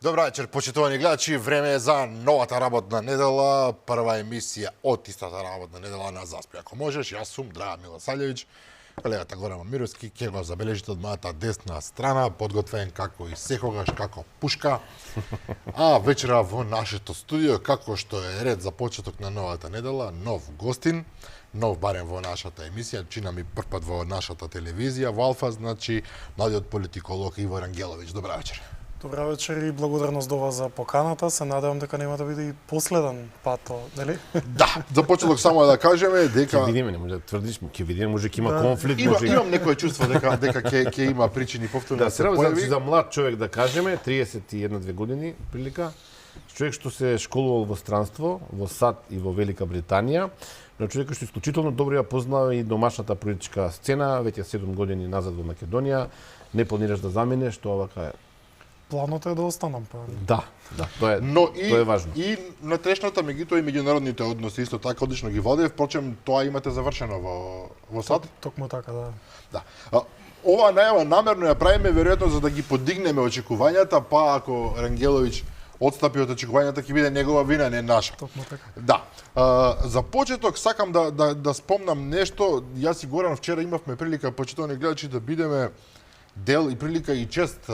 Добра вечер, почитувани гледачи. Време е за новата работна недела, прва емисија од истата работна недела на Заспи. Ако можеш, јас сум Драга Милосављевиќ, колегата Горан Мамировски, ќе го забележите од мојата десна страна, подготвен како и секогаш, како пушка. А вечера во нашето студио, како што е ред за почеток на новата недела, нов гостин, нов барем во нашата емисија, чина ми прв пат во нашата телевизија, во Алфа, значи, младиот политиколог Иво Рангеловиќ. Добра вечер. Добра вечер и благодарност до вас за поканата. Се надевам дека нема да биде и последен пат, нели? Да, за почеток само да кажеме дека ќе видиме, не може да тврдиш, ќе видиме, може ќе има конфликт, имам некое чувство дека ќе има причини повторно да се појави. За млад човек да кажеме, 31-2 години прилика, човек што се школувал во странство, во САД и во Велика Британија, но човек што исклучително добро ја познава и домашната политичка сцена, веќе 7 години назад во Македонија, не планираш да заменеш, тоа вака е. Планот е да останам, па. Да, тоа е важно. И на трешната меѓутоа и меѓународните односи исто така одлично ги води, впрочем тоа имате завршено во САД. Токму така, да. Да. Ова најава намерно ја правиме веројатно за да ги подигнеме очекувањата, па ако Рангеловиќ отстапи од очекувањата ќе биде негова вина, не наша. Токму така. Да. За почеток сакам да спомнам нешто. Јас и Горан вчера имавме прилика, почитувани гледачи, да бидеме дел и прилика и чест,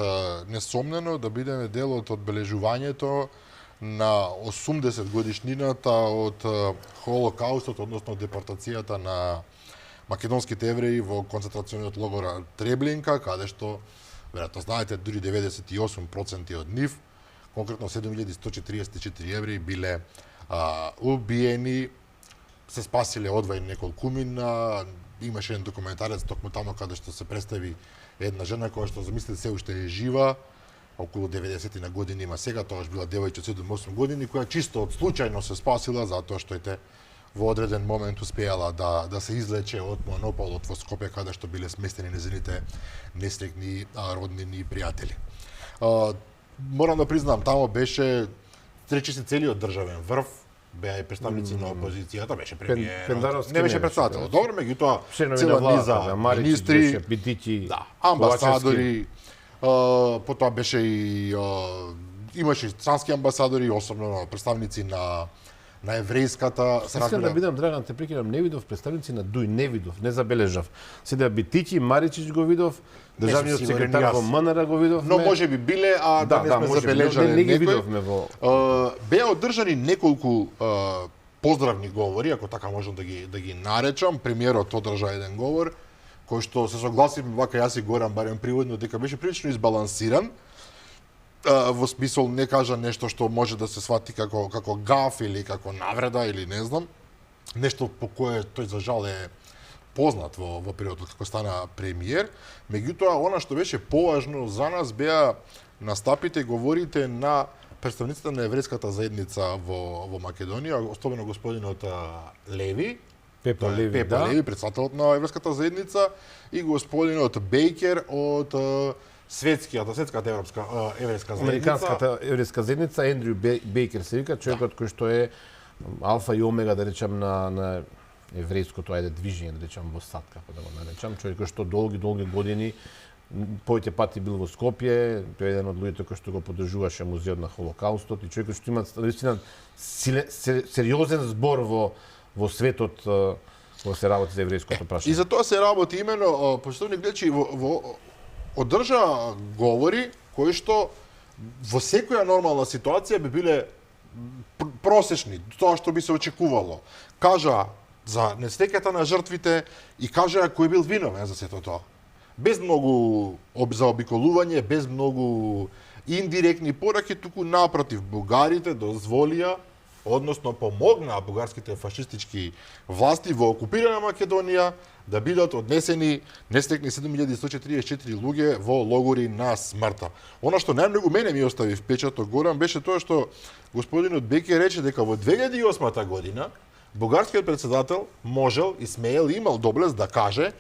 несомнено, да бидеме дел од одбележувањето на 80 годишнината од Холокаустот, односно депортацијата на македонските евреи во концентрациониот логор Треблинка, каде што, веројатно знаете, дури 98% од нив, конкретно 7144 евреи биле убиени, се спасиле одвај неколкумина. Имаше еден документарец токму таму каде што се представи една жена која што замислите се уште е жива, околу 90 на години има сега, тоаш била девојче од 7-8 години, која чисто од случајно се спасила затоа што во одреден момент успеала да се излече од монополот во Скопје, каде што биле сместени незините несреќни роднини и пријатели. Морам да признам, тамо беше речиси целиот државен врв, беа и представници на опозицијата, беше премиер, не беше председател. Добро, меѓутоа цела низа министри, амбасадори, потоа беше и имаше и странски амбасадори, особено представници на еврејската. Искам да бидам, Драган, те прекинам, не видов представници на ДУИ, не видов, не забележав. Седа Битичи, Маричич го видов, државниот секретар во МНР го видов. Но може би биле, а да не сме забележале. Не ги видовме во... Беа одржани неколку поздравни говори, ако така можам да ги наречам. Премиерот одржа еден говор, кој што се согласивме, вака јас и Горан, барем приводно, дека беше прилично избалансиран, во смисол не кажа нешто што може да се свати како гаф или како навреда или не знам, нешто по кое тој за жал е познат во периодот како стана премиер. Меѓутоа, она што беше поважно за нас беа настапите, говорите на представниците на еврејската заедница во Македонија, особено господинот Леви, Пепа Леви, Леви, председателот на еврејската заедница, и господинот Бейкер од светската еврејска заедница. Американската еврејска заедница, Ендрю Бейкер се вика, човекот кој што е алфа и омега, да речам, на еврејското движење, да речам, во САД, како да го наречам. Човек кој што долги години, повеќе пати бил во Скопје, тој е еден од луѓето кој што го поддржуваше музеот на Холокаустот и човек кој што има наистина сериозен збор во светот во се работи за еврејското прашање. И за тоа се работи именно, почитувани гледачи, одржа говори кои што во секоја нормална ситуација би биле просечни, тоа што би се очекувало. Кажа за несреќата на жртвите и кажа кој бил виновен за сето тоа. Без многу заобиколување, без многу индиректни пораки, туку напротив, бугарите дозволија, односно помогнаа бугарските фашистички власти во окупирана Македонија да бидат однесени несреќни 7144 луѓе во логори на смртта. Она што најмногу мене ми остави впечаток, Горан, беше тоа што господинот Беке рече дека во 2008 година бугарскиот председател можел и смеел и имал доблест да каже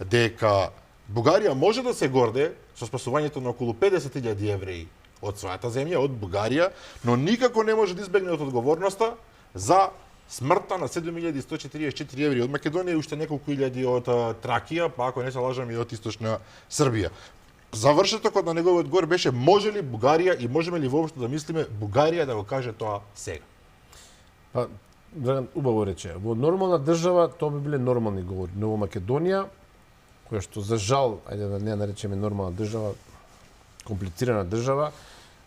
дека Бугарија може да се горде со спасувањето на околу 50.000 евреи од својата земја, од Бугарија, но никако не може да избегне од одговорноста за смртта на 7144 евреи од Македонија и уште неколку илјади од Тракија, па ако не се лажам и од Источна Србија. завршетокот на неговиот одговор беше може ли Бугарија и можеме ли воопшто да мислиме Бугарија да го каже тоа сега? Па, Драган убаво рече, во нормална држава тоа би биле нормални говори. Но во Македонија, која што за жал, ајде да не наречеме нормална држава, комплицирана држава,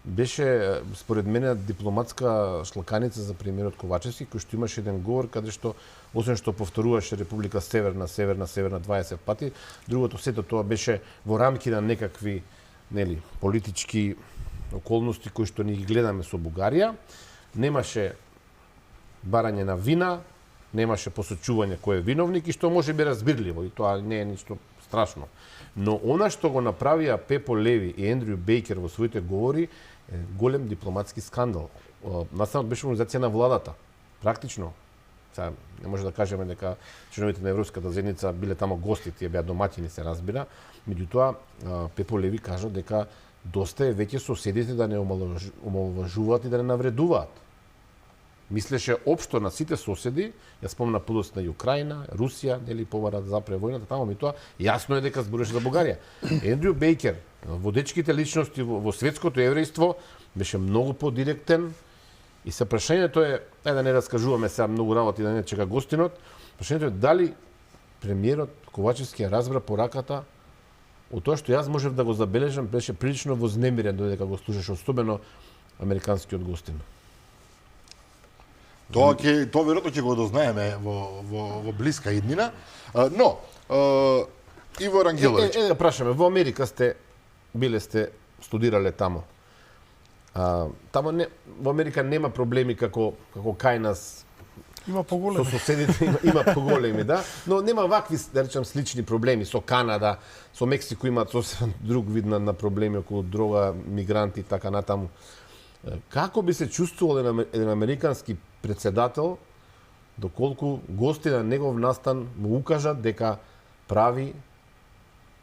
беше според мене дипломатска шлаканица за премиерот Ковачевски, кој што имаше еден говор каде што освен што повторуваше Република Северна 20 пати, другото сето тоа беше во рамки на некакви политички околности кои што ни ги гледаме со Бугарија. Немаше барање на вина, немаше посочување кој е виновник и што може би разбирливо и тоа не е ништо страшно. Но она што го направија Пепо Леви и Ендрю Бейкер во своите говори е голем дипломатски скандал. Настанот беше организација на владата. Практично. Сега не може да кажеме дека членовите на Европската заедница биле тамо гости, тие беа домаќини, се разбира. Меѓутоа Пепо Леви кажа дека доста е веќе соседите да не омаловажуваат и да не навредуваат. Мислеше општо на сите соседи, ја спомна подоцна и Украина, Русија, побара да запре војната тамо, меѓутоа јасно е дека збореше за Бугарија. Ендрю Бейкер, водечките личности во светското еврејство, беше многу подиректен и се прашањето е, да не раскажуваме сега многу работи да не чека гостинот, прашањето е дали премиерот Ковачевски ја разбра пораката од тоа што јас можев да го забележам, беше прилично вознемирен додека го слушаше, особено американскиот гостин. Тоа веројатно ќе го дознаеме во блиска иднина. Но Иво Рангеловиќ. Да прашаме, во Америка сте студирале тамо. Тамо во Америка нема проблеми како кај нас. Има поголеми. Со соседите има поголеми, да, но нема вакви, да речам, слични проблеми со Канада, со Мексико имаат сосем друг вид на проблеми околу дрога, мигранти и така натаму. Како би се чувствувал еден американски председател доколку гости на негов настан му укажат дека прави,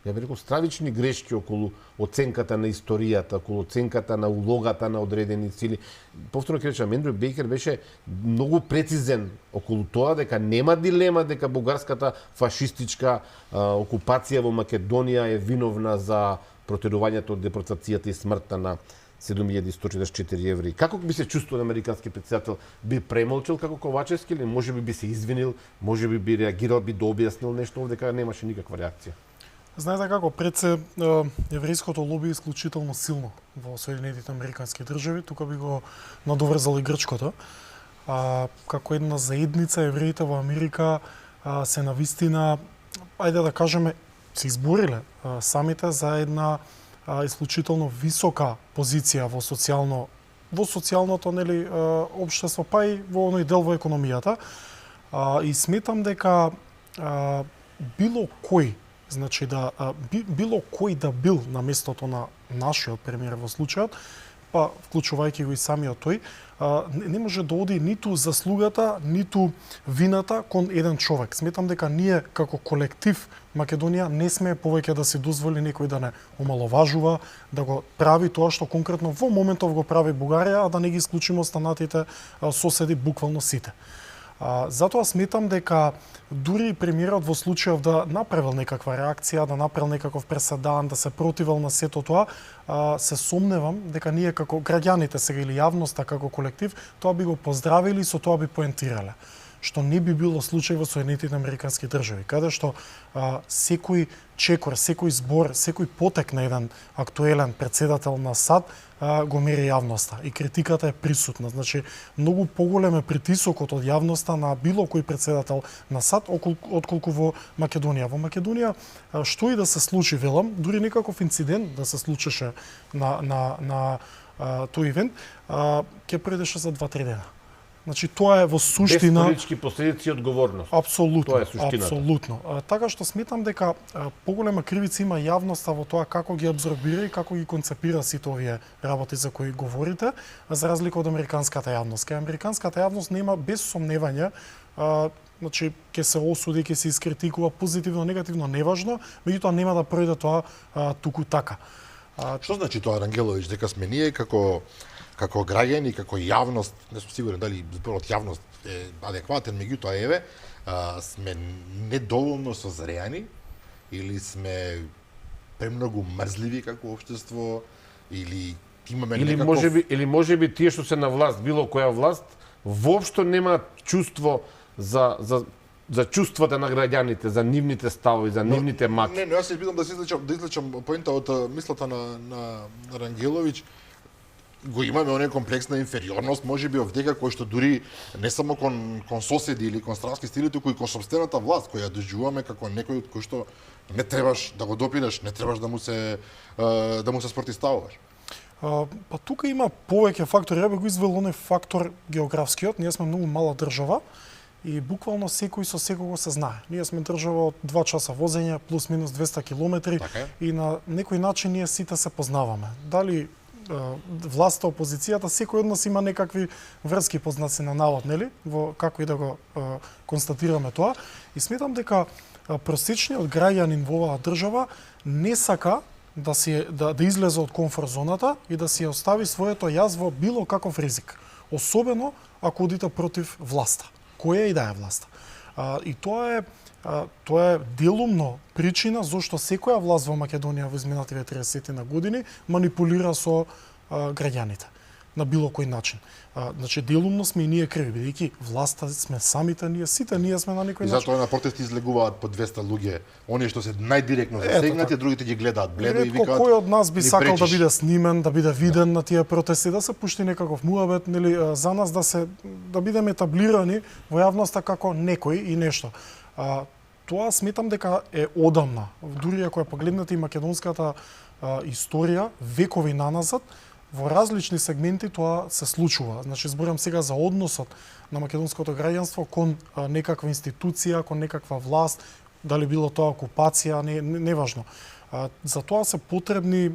ја би рекол, стравични грешки околу оценката на историјата, околу оценката на улогата на одредени сили. Повторно ќе речам, Ендрю Бейкер беше многу прецизен околу тоа дека нема дилема дека бугарската фашистичка окупација во Македонија е виновна за протерувањето од депортацијата и смртта на 7144 евреи. Како би се чувствувал американски председател? Би премолчал како Ковачевски или можеби би се извинил, можеби би реагирал, би дообјаснил нешто дека немаше никаква реакција? Знаете како, пред се еврејското лоби е исклучително силно во Соединетите американски држави, тука би го надоврзал и грчкото. Како една заедница евреите во Америка се навистина, ајде да кажеме, се избориле самите за една исклучително висока позиција во социјалното општество, па и во оној дел во економијата. И сметам дека било кој да бил на местото на нашиот премиер во случајот, па вклучувајќи го и самиот тој, не може да оди ниту заслугата, ниту вината кон еден човек. Сметам дека ние како колектив Македонија не сме повеќе да се дозволи некој да не омаловажува, да го прави тоа што конкретно во моментов го прави Бугарија, а да не ги исклучиме останатите соседи, буквално сите. Затоа сметам дека дури премиерот во случајов да направил некаква реакција, да направил некаков преседан, да се противел на сето тоа, се сомневам дека ние како граѓаните сега или јавноста како колектив, тоа би го поздравили и со тоа би поентирале. Што не би било случај во Соединетите американски држави, каде што секој чекор, секој збор, секој потек на еден актуелен председател на САД го мери јавноста и критиката е присутна. Значи, многу поголем е притисокот од јавноста на било кој председател на САД отколку во Македонија. Во Македонија што и да се случи, велам, дури некаков инцидент да се случеше на тој ивент, ќе пројдеше за 2-3 дена. Значи, тоа е во суштина... Без политички последици и одговорност. Апсолутно, Тоа е суштината. апсолутно. Така што сметам дека поголема кривица има јавноста во тоа како ги абсорбира и како ги концепира сите овие работи за кои говорите, за разлика од американската јавност. Кај американската јавност нема без сомневање, значи ќе се осуди, ќе се искритикува позитивно, негативно, неважно, меѓутоа нема да пројде тоа туку така. Што значи тоа, Рангеловиќ, дека сме ние како граѓани, како јавност, не сум сигурен дали зборот јавност е адекватен, меѓутоа еве, сме недоволно созреани или сме премногу мрзливи како општество или имаме или можеби тие што се на власт, било која власт, воопшто нема чувство за чувствата на граѓаните, за нивните ставови, за нивните маки. Не, јас се бидам да излечам поента од мислата на Рангеловиќ. Го имаме оне комплекс на инфериорност, можеби овдека кој што дури не само кон соседи или кон странски стили, туку и кон сопствената власт која доживуваме како некој од кој што не требаш да го допираш, не требаш да му се спротивставуваш. Па тука има повеќе фактори. Ја би го извел оној фактор географскиот. Ние сме многу мала држава и буквално секој со секого се знае. Ние сме држава од 2 часа возење плюс минус 200 километри и на некој начин ние сите се познаваме. Дали власта, опозицијата, секој од нас има некакви врски познаци на навод, нели? Во како и да го констатираме тоа. И сметам дека просечниот граѓанин во оваа држава не сака да излезе од комфорт зоната и да си остави своето јас во било каков ризик. Особено ако одите против власта. Која и да е власта. И тоа е делумно причина зашто секоја власт во Македонија во изминативе 30 на години манипулира со граѓаните на било кој начин. Значи делумно сме и ние криви, бидејќи власта сме самите ние, сите ние сме на некој начин. И затоа на протести излегуваат по 200 луѓе, оние што се најдиректно засегнати, другите ги гледаат бледо и викаат. Кој од нас би сакал да биде снимен, да биде виден на тие протести, да се пушти некаков муабет, нели, за нас да бидеме етаблирани во јавноста како некој и нешто. Тоа сметам дека е одамна. Дури ако ја погледнете и македонската историја, векови наназад, во различни сегменти тоа се случува. Значи, зборам сега за односот на македонското граѓанство кон некаква институција, кон некаква власт, дали било тоа окупација, неважно. За тоа се потребни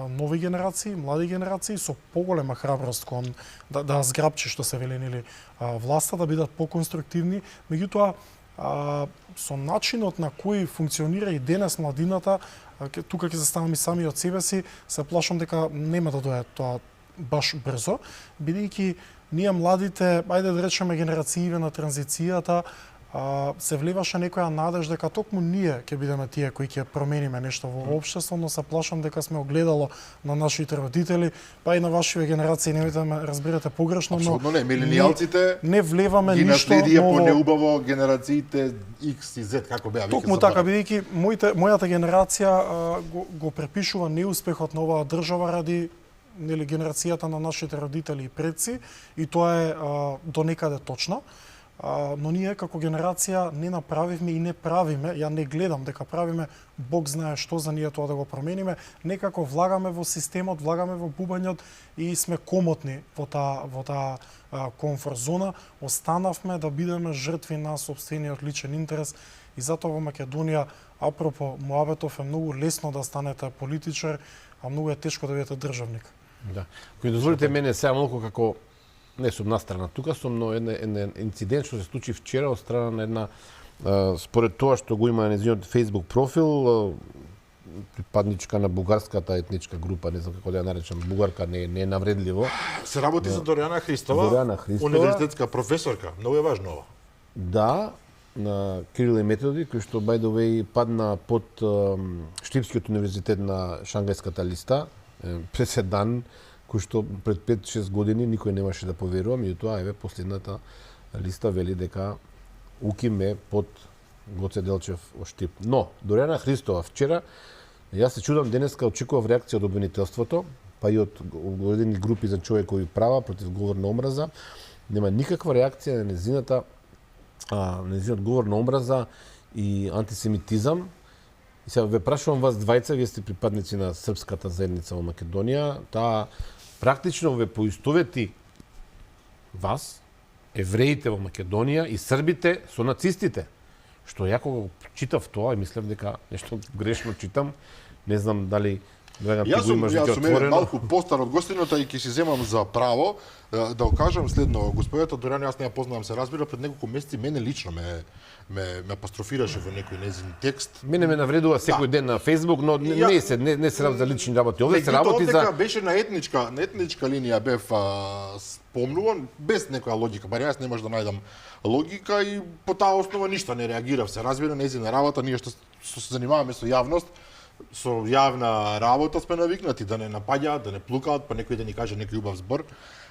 нови генерации, млади генерации со поголема храброст кон да зграбчи, што се вели, нели, власта, да бидат поконструктивни, меѓутоа со начинот на кој функционира и денес младината, тука ќе заставам и сами од себе си, се плашам дека нема да дојде тоа баш брзо, бидејќи ние младите, ајде да речеме генерациите на транзицијата, се влеваше некоја надеж дека токму ние ќе бидеме тие кои ќе промениме нешто во општество, но се плашам дека сме огледало на нашите родители, па и на вашите генерации, немојте да ме разберете погрешно, но апсолутно не, миленијалците не влеваме ги ништо наследија ново. по неубаво генерациите X и Z, како беа веќе. Токму така, бидејќи мојата генерација го препишува неуспехот на оваа држава ради нели генерацијата на нашите родители и предци, и тоа е до некаде точно. Но ние како генерација не направивме и не правиме, ја не гледам дека правиме, Бог знае што за ние тоа да го промениме, некако влагаме во системот, влагаме во бубањот и сме комотни во таа комфорт зона, останавме да бидеме жртви на сопствениот личен интерес и затоа во Македонија, апропо муабетов, е многу лесно да станете политичар, а многу е тешко да бидете државник. Да. Кој дозволите мене сега малку како не сум настрана тука, сум, но еден инцидент што се случи вчера од страна на една, според тоа што го има на нејзиниот Facebook профил, припадничка на бугарската етничка група, не знам како да ја наречам, бугарка не е навредливо. Се работи за Дорјана Христова, универзитетска професорка, многу е важно ова. Да, на Кирил и Методи, кој што by the way падна под Штипскиот универзитет на Шангајската листа, преседан, кој што пред 5-6 години никој немаше да поверува, меѓутоа еве последната листа вели дека УКИМ е под Гоце Делчев од Штип. Но Дорјана Христова вчера, јас се чудам, денеска очекував реакција од обвинителството, па и од одредени групи за човекови права против говор на омраза, нема никаква реакција на незиниот говор на омраза и антисемитизам. И сега ве прашувам вас двајца, вие сте припадници на српската заедница во Македонија, таа практично ве поистовети вас, евреите во Македонија и србите со нацистите. Што ја кога го читав тоа и мислев дека нешто грешно читам, не знам дали Драган ти го имаш веќе отворено. Јас сум малку постар од гостината и ќе си земам за право да окажам следно. Господјата Дорјана, јас не ја познавам, се разбира, пред неколку месеци мене лично ме апострофираше во некој нејзин текст. Мене ме навредува секој ден на Facebook, но не се работи за лични работи. Овде се работи за беше на етничка линија бев спомнуван без некоја логика. Барем јас не можам да најдам логика и по таа основа ништо не реагирав. Се разбира, нејзина работа, ние што се занимаваме со јавност, со јавна работа сме навикнати да не напаѓаат, да не плукаат, па некој да ни каже некој убав збор.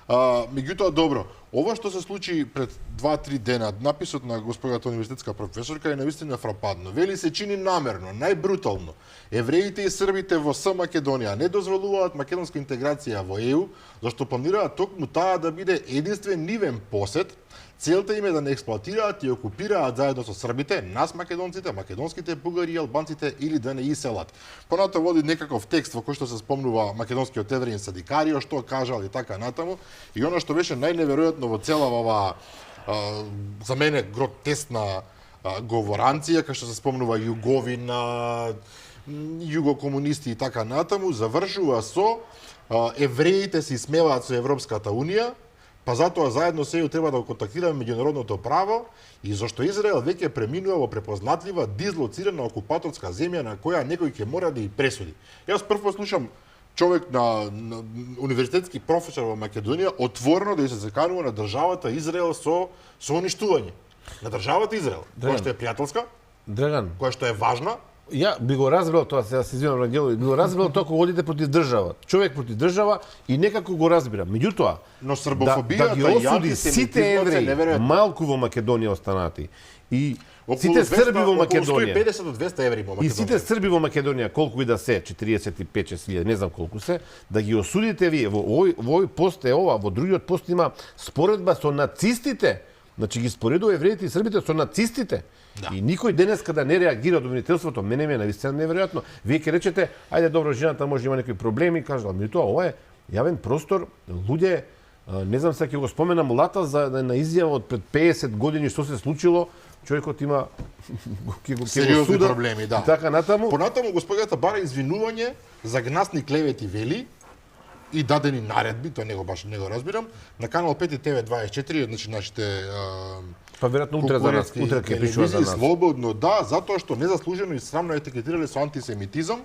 Меѓутоа, добро, ова што се случи пред 2-3 дена, написот на господата универзитетска професорка е навистина фрападно. Вели се чини намерно, најбрутално. Евреите и србите во С Македонија не дозволуваат македонска интеграција во ЕУ, зашто планираат токму таа да биде единствен нивен посет. Целта им е да не експлоатираат и окупираат заедно со србите, нас македонците, македонските бугари и албанците или да не иселат. Понатаму води некаков текст во кој што се спомнува македонскиот евреин Садикарио, што кажал и така натаму. И она што беше најневеројатно во цела ова, за мене гротесна говоранција, кај што се спомнува Југовина, југокомунисти и така натаму, завршува со евреите се исмеваат со Европската Унија, па затоа заедно се треба да го контактираме меѓународното право и зашто Израел веќе преминува во препознатлива дизлоцирана окупаторска земја на која некој ќе мора да ја пресуди. Јас прво слушам човек на универзитетски професор во Македонија отворено да се заканува на државата Израел со уништување. На државата Израел, која што е пријателска, Драган, која што е важна. ја би го разбрал тоа, сега се извинувам на Ангелови, би го разбрал тоа кога одите против држава. Човек против држава и некако го разбира. Меѓутоа, Но србофобијата да ги и осуди сите евреи, неверојатно. малку во Македонија останати. И Околу сите срби во околу Македонија. 150 до 200 евреи во Македонија. И сите срби во Македонија, колку и да се, 45-6 не знам колку се, да ги осудите вие. Во овој пост е ова, во другиот пост има споредба со нацистите. Значи ги споредува евреите и србите со нацистите. Да. И никој денес када не реагира од обвинителството, мене ми е навистина неверојатно. Вие ќе речете, ајде добро, жената може има некои проблеми, кажала, меѓутоа ова е јавен простор, луѓе, не знам сега ќе го споменам Лата за на изјава од пред 50 години што се случило, човекот има сериозни проблеми, да. И така натаму. Понатаму господјата бара извинување за гнасни клевети вели и дадени наредби, тоа него баш не го разбирам, на канал 5 и TV24, значи нашите па веројатно утре за нас, утре ќе пишува за нас. Слободно, да, затоа што незаслужено и срамно етикетирале со антисемитизам,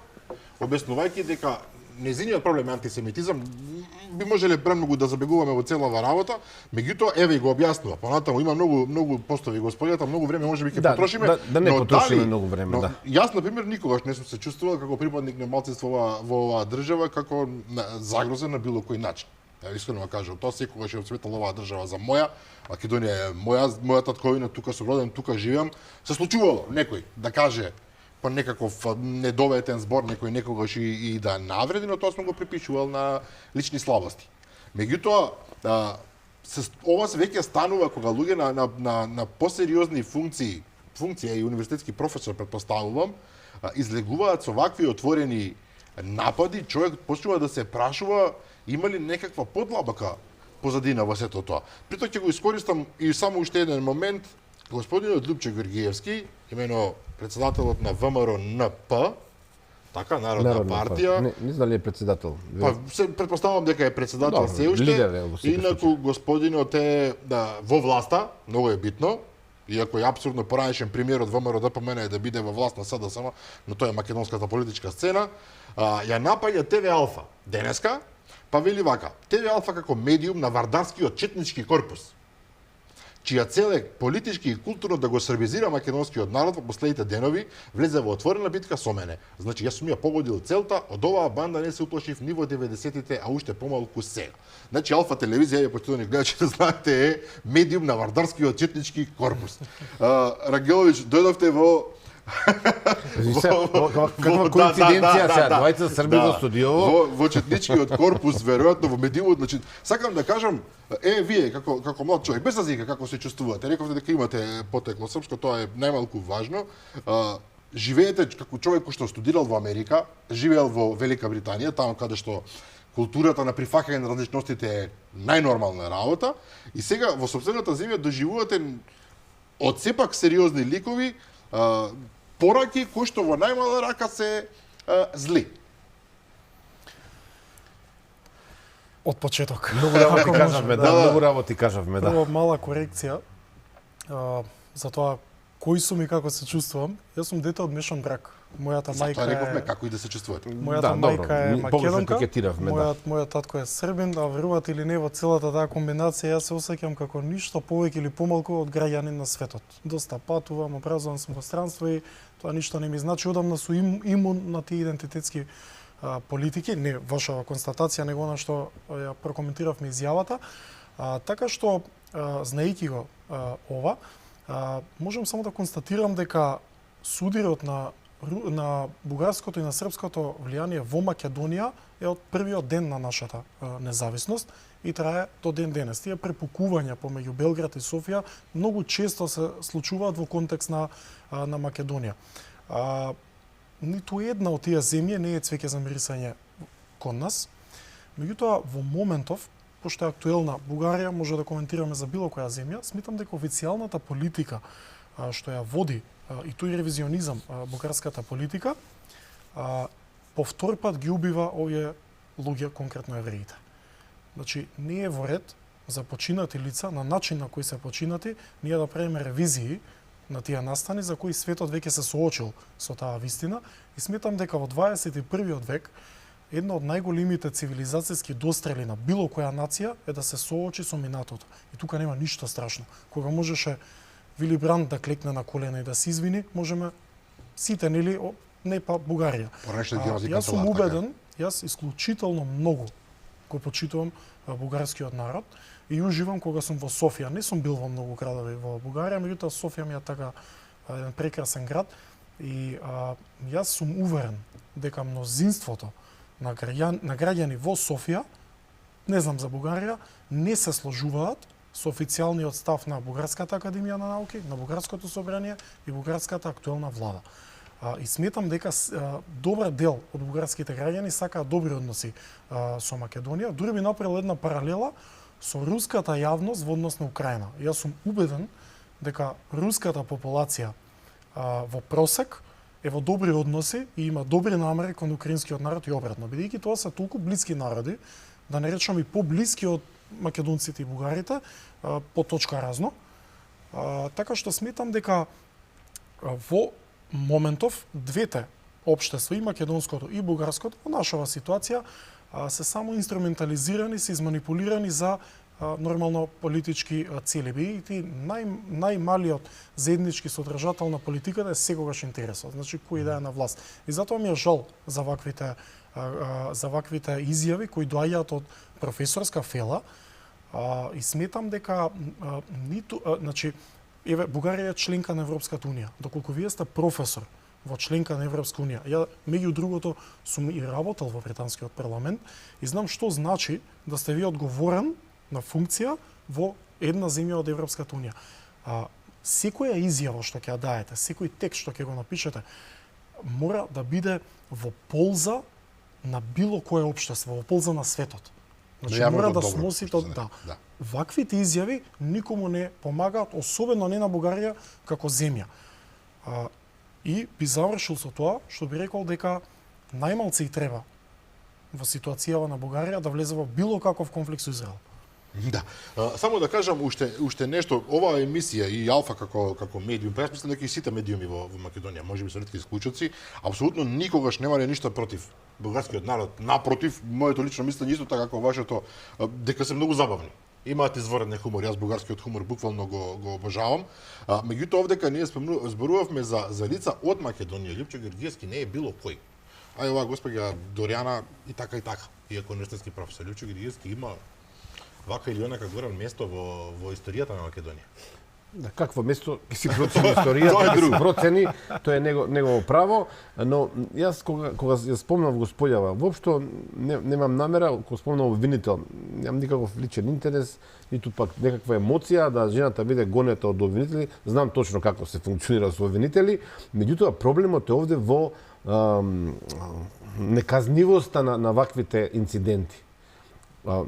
обяснувајќи дека незиниот проблем е антисемитизам, би можеле премногу да забегуваме во целава работа, меѓутоа еве и го објаснува. Понатаму има многу постови господјата, многу време можеби ќе потрошиме. Да не потрошиме многу време, да. Јас на пример никогаш не сум се чувствувал како припадник на малцинство во оваа држава како загрозен на било кој начин. Ја искрено кажам, тоа секогаш е отсветала оваа држава за моја. Македонија е моја татковина, тука сум роден, тука живеам. Се случувало некој да каже по некаков недоветен збор некој некогаш и да навреди, но тоа сме го припишувал на лични слабости. Меѓутоа, ова се веќе станува кога луѓе на посериозни функции и универзитетски професор претпоставувам, излегуваат со вакви отворени напади, човек почнува да се прашува има ли некаква подлабока позадина во сето тоа. Притоа ќе го искористам и само уште еден момент. Господинот Љупче Георгиевски, имено председателот на ВМРО НП, така, Народна партија. Не знам ли е председател. Па, се предпоставам дека е председател се уште. Инаку господинот е во власта, многу е битно, иако е апсурдно поранешен премиерот ВМРО ДПМН е да биде во власт на СДСМ, но тоа е македонската политичка сцена, ја напаѓа ТВ Алфа денеска, па вели вака, ТВ Алфа како медиум на вардарскиот четнички корпус, чија цел е политички и културно да го србизира македонскиот народ во последните денови, влезе во отворена битка со мене. Значи, јас сум ја погодил целта, од оваа банда не се уплашив ни во 90-тите, а уште помалку сега. Значи, Алфа телевизија, почитувани гледачи, да знаете, е медиум на вардарскиот четнички корпус. Рангеловиќ, дојдовте во Каква коинциденција сега, двајца срби во студиово. Во четничкиот корпус, веројатно во медиумот, значи, сакам да кажам, вие како млад човек, без разлика како се чувствувате, рековте дека имате потекло српско, тоа е најмалку важно. Живеете како човек кој што студирал во Америка, живеел во Велика Британија, таму каде што културата на прифаќање на различностите е најнормална работа, и сега во сопствената земја доживувате од сепак сериозни ликови пораки кои што во најмала рака се зли. Од почеток. Многу работи кажавме, да, многу работи кажавме, да. Прво мала корекција за тоа кој сум и како се чувствувам, јас сум дете од мешан брак. Мојата мајка Затоа рековме е како и да се чувствувате. Мојата мајка е македонка, да. мојот татко е србин, а верувате или не, во целата таа комбинација јас се осеќам како ништо повеќе или помалку од граѓанин на светот. Доста патувам, образован сум во странство и тоа ништо не ми значи, одамна сум имун на тие идентитетски политики, не вашава констатација, него она што ја прокоментиравме изјавата. Така што, знаејќи го ова, можам само да констатирам дека судирот на бугарското и на српското влијание во Македонија е од првиот ден на нашата независност и трае до ден денес. Тие препукувања помеѓу Белград и Софија многу често се случуваат во контекст на Македонија. Ниту една од тие земји не е цвеќе за мирисање кон нас. Меѓутоа, во моментов, пошто е актуелна Бугарија, може да коментираме за било која земја, сметам дека официјалната политика што ја води и тој ревизионизам бугарската политика, по втор пат ги убива овие луѓе, конкретно евреите. Значи, не е во ред за починати лица, на начин на кој се починати, ние да правиме ревизии на тие настани за кои светот веќе се соочил со таа вистина и сметам дека во 21. век една од најголемите цивилизацијски дострели на било која нација е да се соочи со минатото. И тука нема ништо страшно. Кога можеше Вили Бранд да клекне на колена и да се извини, можеме сите, нели, не па Бугарија. Јас сум убеден, јас исклучително многу го почитувам бугарскиот народ и уживам кога сум во Софија. Не сум бил во многу градови во Бугарија, меѓутоа Софија ми е така еден прекрасен град и јас сум уверен дека мнозинството на граѓани во Софија, не знам за Бугарија, не се сложуваат со официјалниот став на Бугарската академија на науки, на Бугарското собрание и Бугарската актуелна влада. И сметам дека добар дел од бугарските граѓани сакаат добри односи со Македонија. Дури би направил една паралела со руската јавност во однос на Украина. Јас сум убеден дека руската популација во просек е во добри односи и има добри намери кон украинскиот народ и обратно. Бидејќи тоа се толку блиски народи, да не речам и поблиски од македонците и бугарите, по точка разно. Така што сметам дека во моментов двете општества, и македонското и бугарското, во нашава ситуација, се само инструментализирани, се изманипулирани за нормално политички цели. И најмалиот заеднички содржател на политиката е секогаш интересот, значи кој да е на власт. И затоа ми е жал за ваквите изјави кои доаѓаат од професорска фела, и сметам дека значи, еве, Бугарија е членка на Европската унија. Доколку вие сте професор во членка на Европска унија, ја меѓу другото сум и работел во британскиот парламент и знам што значи да сте вие одговорен на функција во една земја од Европската унија. Секоја изјава што ќе ја даете, секој текст што ќе го напишете, мора да биде во полза на било кое општество, во полза на светот. Значи мора да сносите да. Ваквите изјави никому не помагаат, особено не на Бугарија како земја. И би завршил со тоа што би рекол дека најмалце и треба во ситуацијава на Бугарија да влезе во било каков конфликт со Израел. Да. Само да кажам уште нешто, оваа емисија и Алфа како медиум, јас мислам дека и сите медиуми во Македонија, можеби со ретки исклучоци, апсолутно никогаш немале ништо против бугарскиот народ. Напротив, моето лично мислење исто така како вашето, дека се многу забавни. Имаат изворен хумор, јас бугарскиот хумор буквално го обожавам. Меѓутоа овдека ние зборувавме за лица од Македонија. Лјупчо Георгиевски не е било кој. Ај оваа госпоѓа Дорјана и така, иако универзитетски професор. Лјупчо Георгиевски има вака или онака горан место во историјата на Македонија. Да, какво место ќе си процени историјата, ќе си процени, тоа е негово право, но јас кога ја спомнав господјава, воопшто немам намера, кога спомнав обвинител, немам никаков личен интерес, ниту пак некаква емоција да жената биде гонета од обвинители, знам точно како се функционира со обвинители, меѓутоа проблемот е овде во неказнивоста на ваквите инциденти.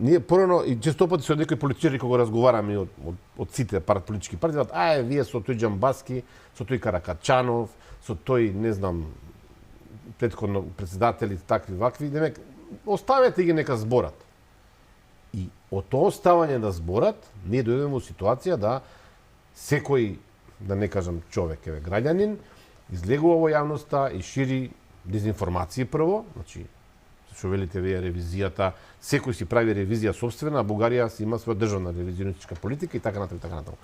Ние порано и честопати со некои политичари кога разговараме од сите политички партии, вие со тој Џамбаски, со тој Каракачанов, со тој, не знам, претходно председатели, такви вакви, демек оставете ги нека зборат. И од тоа оставање да зборат, ние дојдеме во ситуација да секој да не кажам човек, граѓанин, излегува во јавноста и шири дезинформации прво, значи што велите вие ревизијата, секој си прави ревизија собствена, а Бугарија си има своја државна ревизионистичка политика и така натаму и така натаму.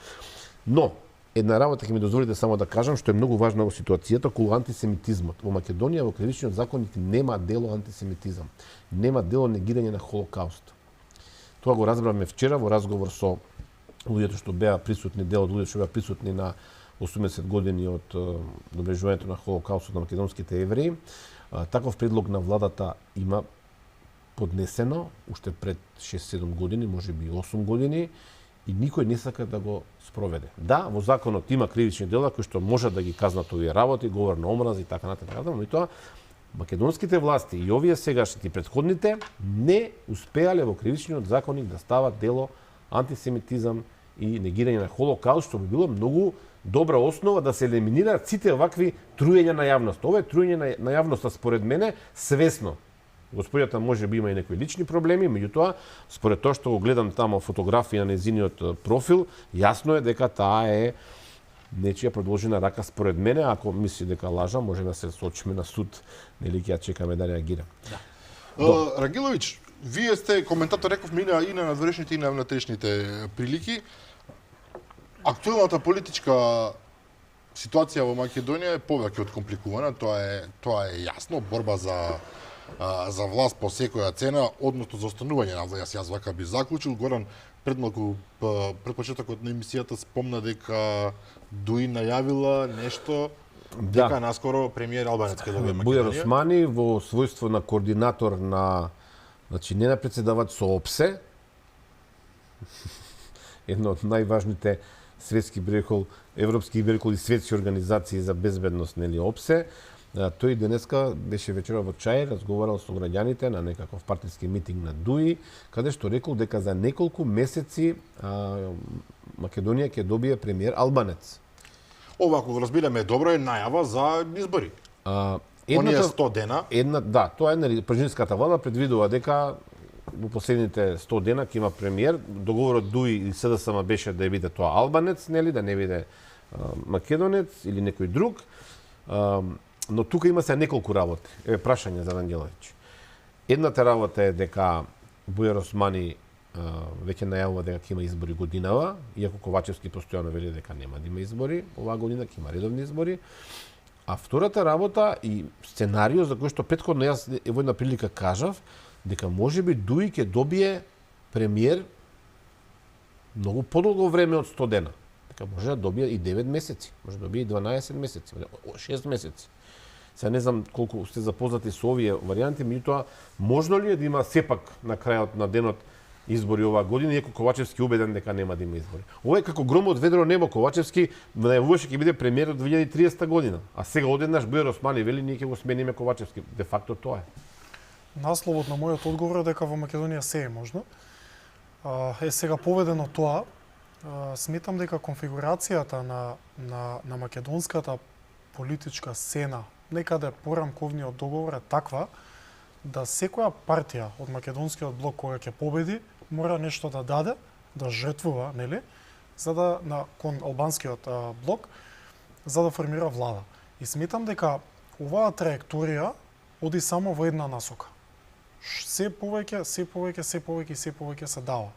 Но една работа ќе ми дозволите само да кажам што е многу важна во ситуацијата околу антисемитизмот. Во Македонија во кривичниот законник нема дело антисемитизам, нема дело негирање на Холокауст. Тоа го разбравме вчера во разговор со луѓето што беа присутни, дел од луѓето што беа присутни на 80 години од добрежувањето на Холокаустот на македонските евреи. Таков предлог на владата има поднесено уште пред 6-7 години, можеби 8 години, и никој не сака да го спроведе. Да, во законот има кривични дела кои што може да ги казнат овие работи, говор на омраз и така натаму, но и тоа македонските власти и овие сегашните и претходните не успеале во кривичниот законник да стават дело антисемитизам и негирање на Холокауст, што би било многу добра основа да се елиминираат сите овакви труења на јавност. Ова е труење на јавноста според мене свесно. Господјата може би има и некои лични проблеми, меѓутоа, според тоа што го гледам тамо фотографија на незиниот профил, јасно е дека таа е нечија продолжена рака според мене. Ако мисли дека лажа, може да се соочиме на суд, нели ќе ја чекаме да реагира. Да. Рангеловиќ, вие сте коментатор, рековме и на надворешните и на внатрешните прилики. Актуелната политичка ситуација во Македонија е повеќе од компликувана, тоа е јасно, борба за власт по секоја цена, односно за останување на власт. Јас вака би заклучил. Горан пред малку пред почетокот на емисијата спомна дека Дуи најавила нешто дека наскоро премиер албанец ќе добие Македонија. Бујар Османи во својство на координатор на, значи не на председавач со ОПСЕ, една од најважните светски брекол, европски брекол и светски организации за безбедност, нели ОПСЕ. Тој денеска беше вечера во чај, разговарал со граѓаните на некаков партиски митинг на Дуи, каде што рекол дека за неколку месеци Македонија ќе добие премиер албанец. Ова, ако го разбираме добро, е најава за избори. Оние 100 дена. Да, тоа е прежинската влада предвидува дека во последните 100 дена ќе има премиер. Договорот Дуи и СДСМ беше да биде тоа албанец, нели, да не биде македонец или некој друг. Но тука има се неколку работи. Прашање за Рангеловиќ. Едната работа е дека Бујар Османи веќе најавува дека ќе има избори годинава, иако Ковачевски постојано вели дека нема да има избори оваа година, ќе има редовни избори. А втората работа и сценарио за кој што претходно јас во една прилика кажав, дека можеби Дуи ќе добие премиер многу подолго време од 100 дена. Дека може да добие и 9 месеци, може да добие и 12 месеци, 6 месеци. Сега не знам колку сте запознати со овие варијанти, меѓутоа можно ли е да има сепак на крајот на денот избори оваа година, иако Ковачевски убеден дека нема да има избори. Ова е како гром од ведро небо. Ковачевски најавуваше ќе биде премиер од 2030 година, а сега одеднаш Бујар Османи вели ние ќе го смениме Ковачевски. Де факто тоа е. Насловот на мојот одговор е дека во Македонија се е можно. Сега поведено тоа, сметам дека конфигурацијата на македонската политичка сцена некаде порамковниот договор е таква да секоја партија од македонскиот блок која ќе победи мора нешто да даде, да жртвува, нели, за да кон албанскиот блок за да формира влада. И сметам дека оваа траекторија оди само во една насока. Се повеќе се дава.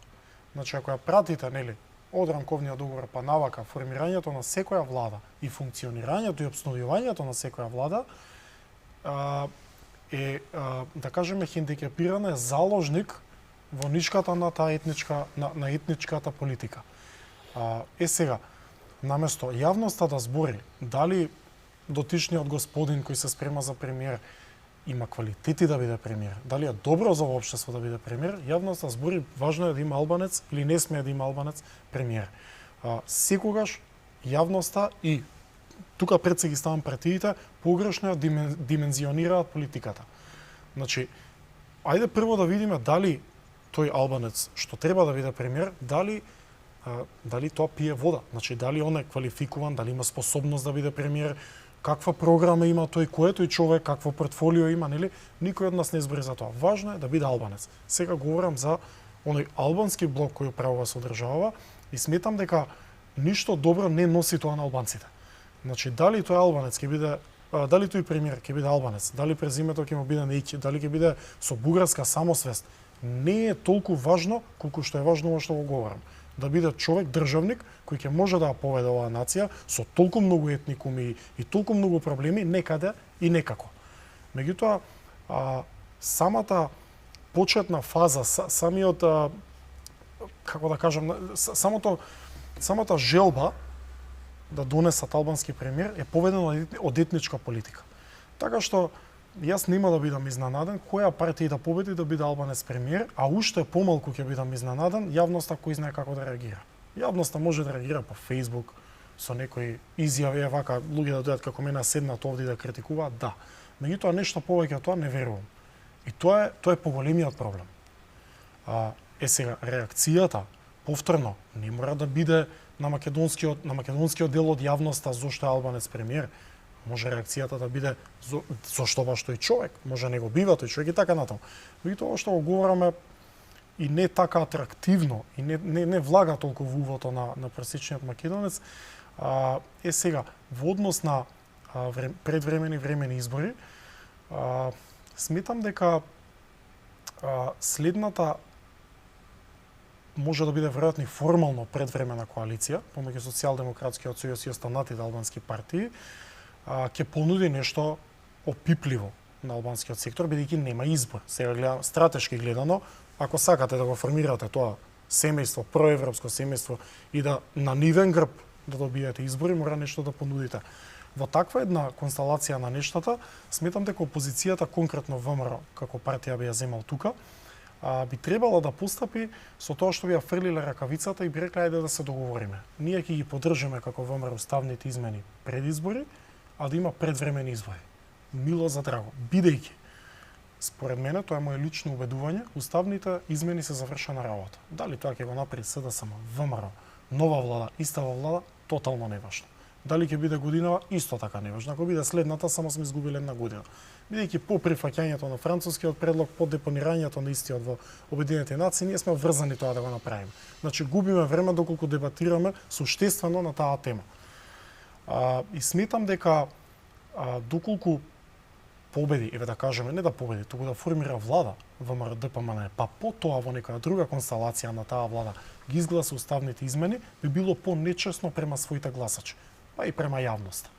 Значи ако ја пратите, нели, од рамковниот договор па навака формирањето на секоја влада и функционирањето и обстојувањето на секоја влада да кажеме хендикепирана е заложник во нишката на таа етничката политика. Сега, наместо јавноста да збори дали дотичниот господин кој се спрема за премиер има квалитети да биде премиер, дали е добро за општество да биде премиер, јавноста збори важно е да има албанец или не смее да има албанец премиер. Секогаш јавноста и тука пред се ги ставам партиите, погрешно ја димензионираат политиката. Значи, ајде прво да видиме дали тој албанец што треба да биде премиер, дали тоа пие вода, значи дали он е квалификуван, дали има способност да биде премиер, каква програма има тој, кој е тој човек, какво портфолио има, нели? Никој од нас не збори за тоа. Важно е да биде албанец. Сега говорам за оној албански блок кој управува со држава и сметам дека ништо добро не носи тоа на албанците. Значи, дали тој албанец ќе биде, дали тој премиер ќе биде албанец, дали презимето ќе му биде нејки, дали ќе биде со бугарска самосвест, не е толку важно колку што е важно ова што го говорам. Да биде човек, државник, кој ќе може да ја поведе оваа нација со толку многу етникуми и толку многу проблеми некаде и некако. Меѓутоа, самата почетна фаза, самиот, како да кажам, самата желба да донесат албански премиер е поведена од етничка политика. Така што јас нема да бидам изненаден која партија да победи да биде албанец премиер, а уште помалку ќе бидам изненаден јавноста кој знае како да реагира. Јавноста може да реагира по Facebook со некои изјави, вака луѓе да дојдат како мене седнат овде да критикуваат, да. Меѓутоа нешто повеќе од тоа не верувам. И тоа е поголемиот проблем. Сега реакцијата повторно не мора да биде на македонскиот дел од јавноста зошто е албанец премиер. Може реакцијата да биде зошто баш тој човек, може не го бива тој човек и така натаму. Меѓутоа ова што го говораме и не така атрактивно и не влага толку во увото на пресечниот македонец, е сега во однос на предвремени времени избори, сметам дека следната може да биде веројатно и формално предвремена коалиција помеѓу Социјалдемократскиот сојуз и останатите албански партии, ќе понуди нешто опипливо на албанскиот сектор, бидејќи нема избор. Сега стратешки гледано, ако сакате да го формирате тоа семејство, проевропско семејство и да на нивен грб да добиете избори, мора нешто да понудите. Во таква една констелација на нештата, сметам дека опозицијата, конкретно ВМРО, како партија би ја земал тука, би требало да постапи со тоа што би ја фрлиле ракавицата и би рекле ајде да се договориме. Ние ќе ги поддржиме како ВМРО уставните измени пред избори, а да има предвремени избори. Мило за драго, бидејќи според мене, тоа е моје лично убедување, уставните измени се завршена работа. Дали тоа ќе го направи СДСМ, ВМРО, нова влада, истава влада, тотално неважно. Дали ќе биде годинава, исто така неважно. Ако биде следната, само сме изгубиле една година. Бидејќи по прифаќањето на францускиот предлог, по депонирањето на истиот во Обединетите нации, ние сме врзани тоа да го направиме. Значи губиме време доколку дебатираме суштествено на таа тема. И сметам дека доколку победи, еве да кажеме, не да победи, туку да формира влада ВМРО ДПМН, па потоа во некоја друга констелација на таа влада ги изгласа уставните измени, би било понечесно према своите гласачи, па и према јавноста.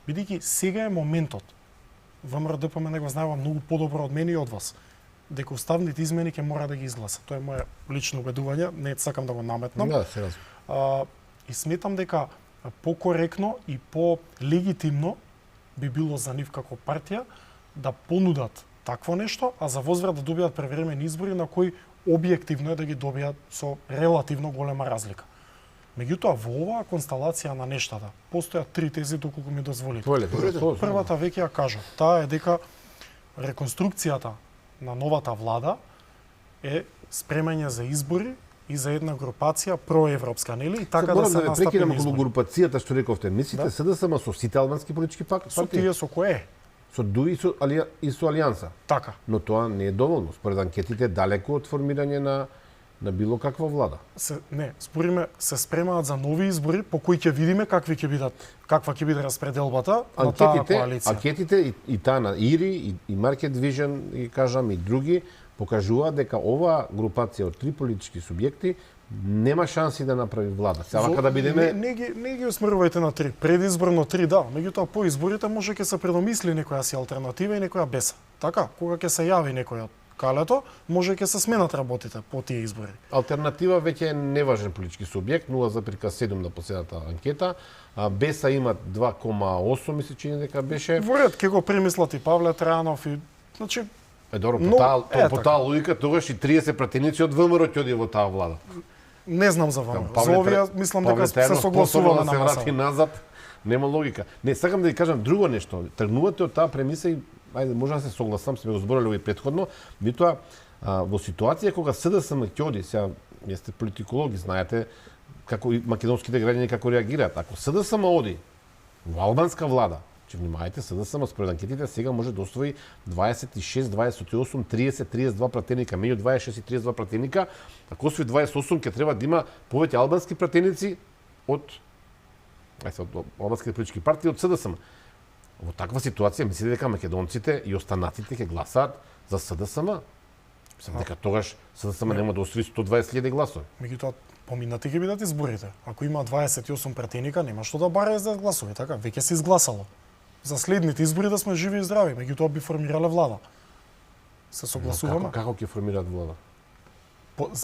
Бидејќи сега е моментот, ВМРО ДПМН го знаева многу подобро од мене и од вас, дека уставните измени ќе мора да ги изгласа. Тоа е моje лично убедување, не сакам да го наметнам. Да, се разбира. И сметам дека покоректно и по-легитимно би било за нив како партија да понудат такво нешто, а за возврат да добијат превремени избори на кои објективно е да ги добијат со релативно голема разлика. Меѓутоа, во оваа констелација на нештата постојат три тези доколку ми дозволите. Првата веќе ја кажа, таа е дека реконструкцијата на новата влада е спремање за избори и за една групација проевропска, нели? И така да се настапи на избори. Околу групацијата што рековте, мислите СДСМ со сите албански политички партии? Со тие со кое? Со ДУИ и со Алијанса. Така. Но тоа не е доволно. Според анкетите далеко од формирање на било каква влада. Спориме се спремаат за нови избори по кои ќе видиме каква ќе биде распределбата на таа коалиција. Анкетите и таа на ИРИ и Market Vision и кажам и други покажуваат дека оваа групација од три политички субјекти нема шанси да направи влада. Сега вака да бидеме не ги усмерувајте на три. Предизборно три, да, меѓутоа по изборите може ќе се предомисли некоја си алтернатива и некоја без. Така, кога ќе се јави некој од калето, може ќе се сменат работите по тие избори. Алтернатива веќе е неважен политички субјект, 0,7 на последната анкета. Беса има 2,8, ми се чини дека беше. Во ред, ќе го премислат и Павле Трајанов и значи добро, по таа логика тогаш и 30 пратеници од ВМРО ќе оди во таа влада. Не знам за ВМРО. За овие мислам дека се согласуваме на се маса. врати назад, нема логика. Не, сакам да ви кажам друго нешто. Тргнувате од таа премиса и ајде може да се согласам, сме го зборали и претходно, меѓутоа во ситуација кога СДСМ ќе оди, сега је сте политикологи, знаете како и македонските граѓани како реагираат. Ако СДСМ оди во албанска влада, че внимајте, СДСМ според анкетите сега може да освои 26, 28, 30, 32 пратеника, меѓу 26 и 32 пратеника. Ако освои 28 ќе треба да има повеќе албански пратеници од албанските политички партии од СДСМ. Во таква ситуација мислите дека македонците и останатите ќе гласаат за СДСМ? Мислам дека тогаш СДСМ нема да освои 120.000 гласови. Меѓутоа, поминати ќе бидат изборите. Ако има 28 пратеника, нема што да баре за гласови, така? Веќе се изгласало. За следните избори да сме живи и здрави, меѓутоа би формирале влада. Се согласуваме? Како ќе формираат влада?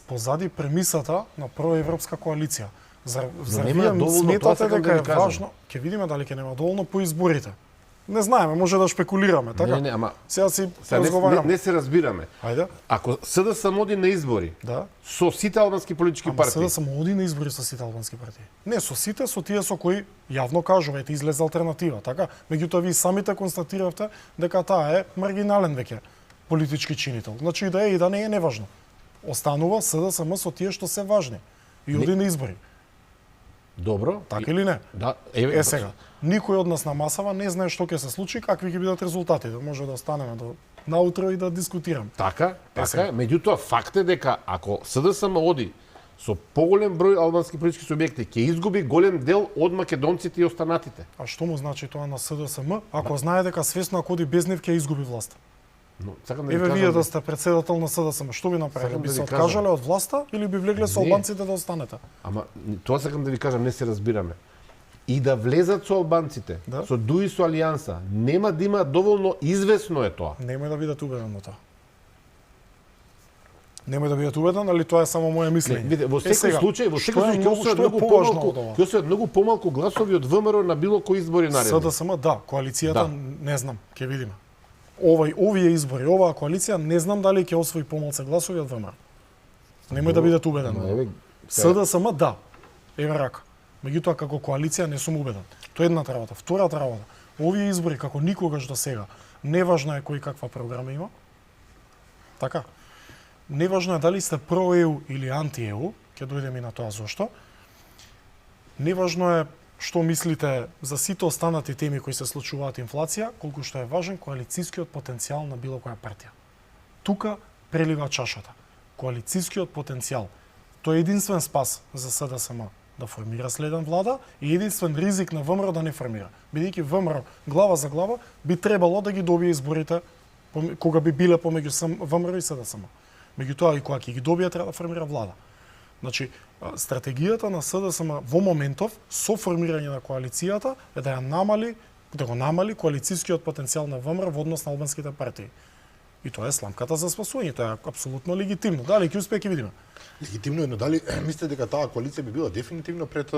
Позади премисата на проевропска коалиција. Зар нема вие доволно, тоа сметате сакам да дека ви е кажам. важно? Ќе видиме дали ќе нема доволно по изборите. Не знаеме, може да шпекулираме, така? Не, ама Сега си сега разговараме. не се разбираме. Ајде. Ако СДСМ оди на избори Да. со сите албански политички Ама партии, сега само оди на избори со сите албански партии. Не со сите, со тие со кои јавно кажува, ете излезе алтернатива, така? Меѓутоа ви самите констатиравте дека таа е маргинален веќе политички чинител. Значи и да е и да не е неважно. Останува СДСМ со тие што се важни и оди на избори. добро. Така или не? Да, Е сега, никој од нас на масава не знае што ќе се случи, какви ќе бидат резултатите. Може да останеме до наутро и да дискутираме. Така, така сега. е. Меѓутоа, факт е дека ако СДСМ оди со поголем број албански политички субјекти, ќе изгуби голем дел од македонците и останатите. А што му значи тоа на СДСМ, ако знае дека свесно ако оди без нив ќе изгуби власта? Но, сакам да ви Еве кажам, вие да сте председател на СДСМ, што би направиле? Сакам Би да се ви кажам. откажале од власта или би влегле со Не. албанците да останете? Ама тоа сакам да ви кажам, не се разбираме. И да влезат со албанците, Да. со ДУИ со алијанса, нема да има доволно известно е тоа. Немој да бидете убеден во тоа. Немој да бидете убеден, али тоа е само моје мислење. Видите, во секој сега, случај, ќе што е освојат многу поважно помалку, од ова? ќе освојат многу помалку гласови од ВМРО на било кои избори наредни. СДСМ, да, коалицијата Да. не знам, ќе видиме. Овие избори, оваа коалиција не знам дали ќе освои помалку гласови од ВМРО. Немој да бидете убеден. Ама, во ова. еве, СДСМ, да. Еве рака. Меѓутоа, како коалиција не сум убеден. Тоа е едната работа. Втората работа. Овие избори, како никогаш до сега, неважно е кој каква програма има. Така. Неважно е дали сте про-ЕУ или анти-ЕУ, ќе дојдеме и на тоа зошто. Неважно е што мислите за сите останати теми кои се случуваат инфлација, колку што е важен коалицискиот потенцијал на било која партија. Тука прелива чашата. Коалицискиот потенцијал. Тој е единствен спас за СДСМ да формира следен влада и единствен ризик на ВМРО да не формира. Бидејќи ВМРО глава за глава би требало да ги добие изборите кога би биле помеѓу ВМРО и СДСМ. Меѓутоа и кога ќе ги добие треба да формира влада. Значи, стратегијата на СДСМ во моментов со формирање на коалицијата е да го намали коалицискиот потенцијал на ВМРО во однос на албанските партии. И тоа е сламката за спасување, тоа е апсолутно легитимно. Дали ќе успее ќе видиме. Легитимно е, но дали мислите дека таа коалиција би била дефинитивно пред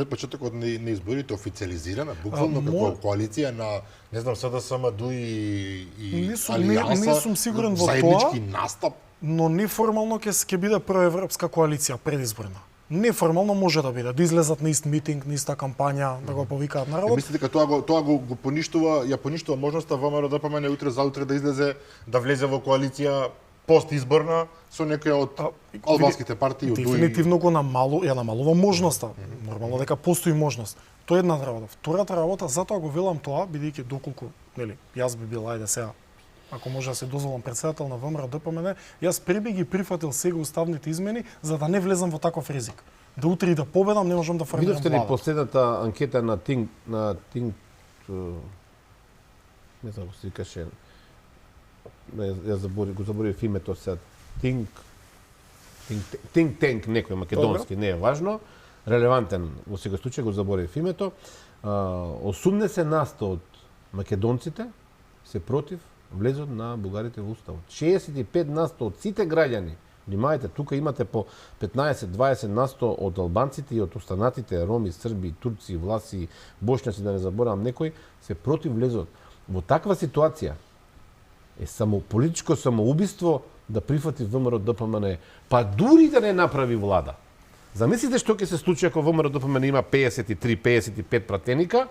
почетокот на изборите официализирана, буквално како коалиција на, не знам, СДСМ, ДУИ и Не Алијанса, сум сигурен во заеднички тоа, настап? но неформално ќе биде проевропска коалиција предизборна. Неформално може да биде, да излезат на ист митинг, на иста кампања, да го повикаат народот. Мислите дека тоа го поништува, ја поништува можноста ВМРО ДПМН утре за утре да излезе, да влезе во коалиција постизборна со некоја од албанските партии, од ДУИ? Дефинитивно го намалува можноста. Нормално дека постои можност. Тоа е една работа. Втората работа, затоа го велам тоа, бидејќи доколку, нели, јас би бил, ајде сега, ако може да се дозволам председател на ВМРО ДПМН, јас преби ги прифатил сега уставните измени за да не влезам во таков ризик. Да утре и да победам, не можам да формирам видовте ли влада. последната анкета на Think не знам како се викаше, го заборив името сега, Think Tank некој македонски, не е важно, релевантен во секој случај, го заборив името. 80% од македонците се против влезот на бугарите во уставот. 65% од сите граѓани, внимајте, тука имате по 15-20% од албанците и од останатите роми, срби, турци, власи, бошњаци, да не заборавам некој, се против влезот. Во таква ситуација е само политичко самоубиство да прифати ВМРО ДПМН, па дури да не направи влада. Замислите што ќе се случи ако ВМРО ДПМН има 53-55 пратеника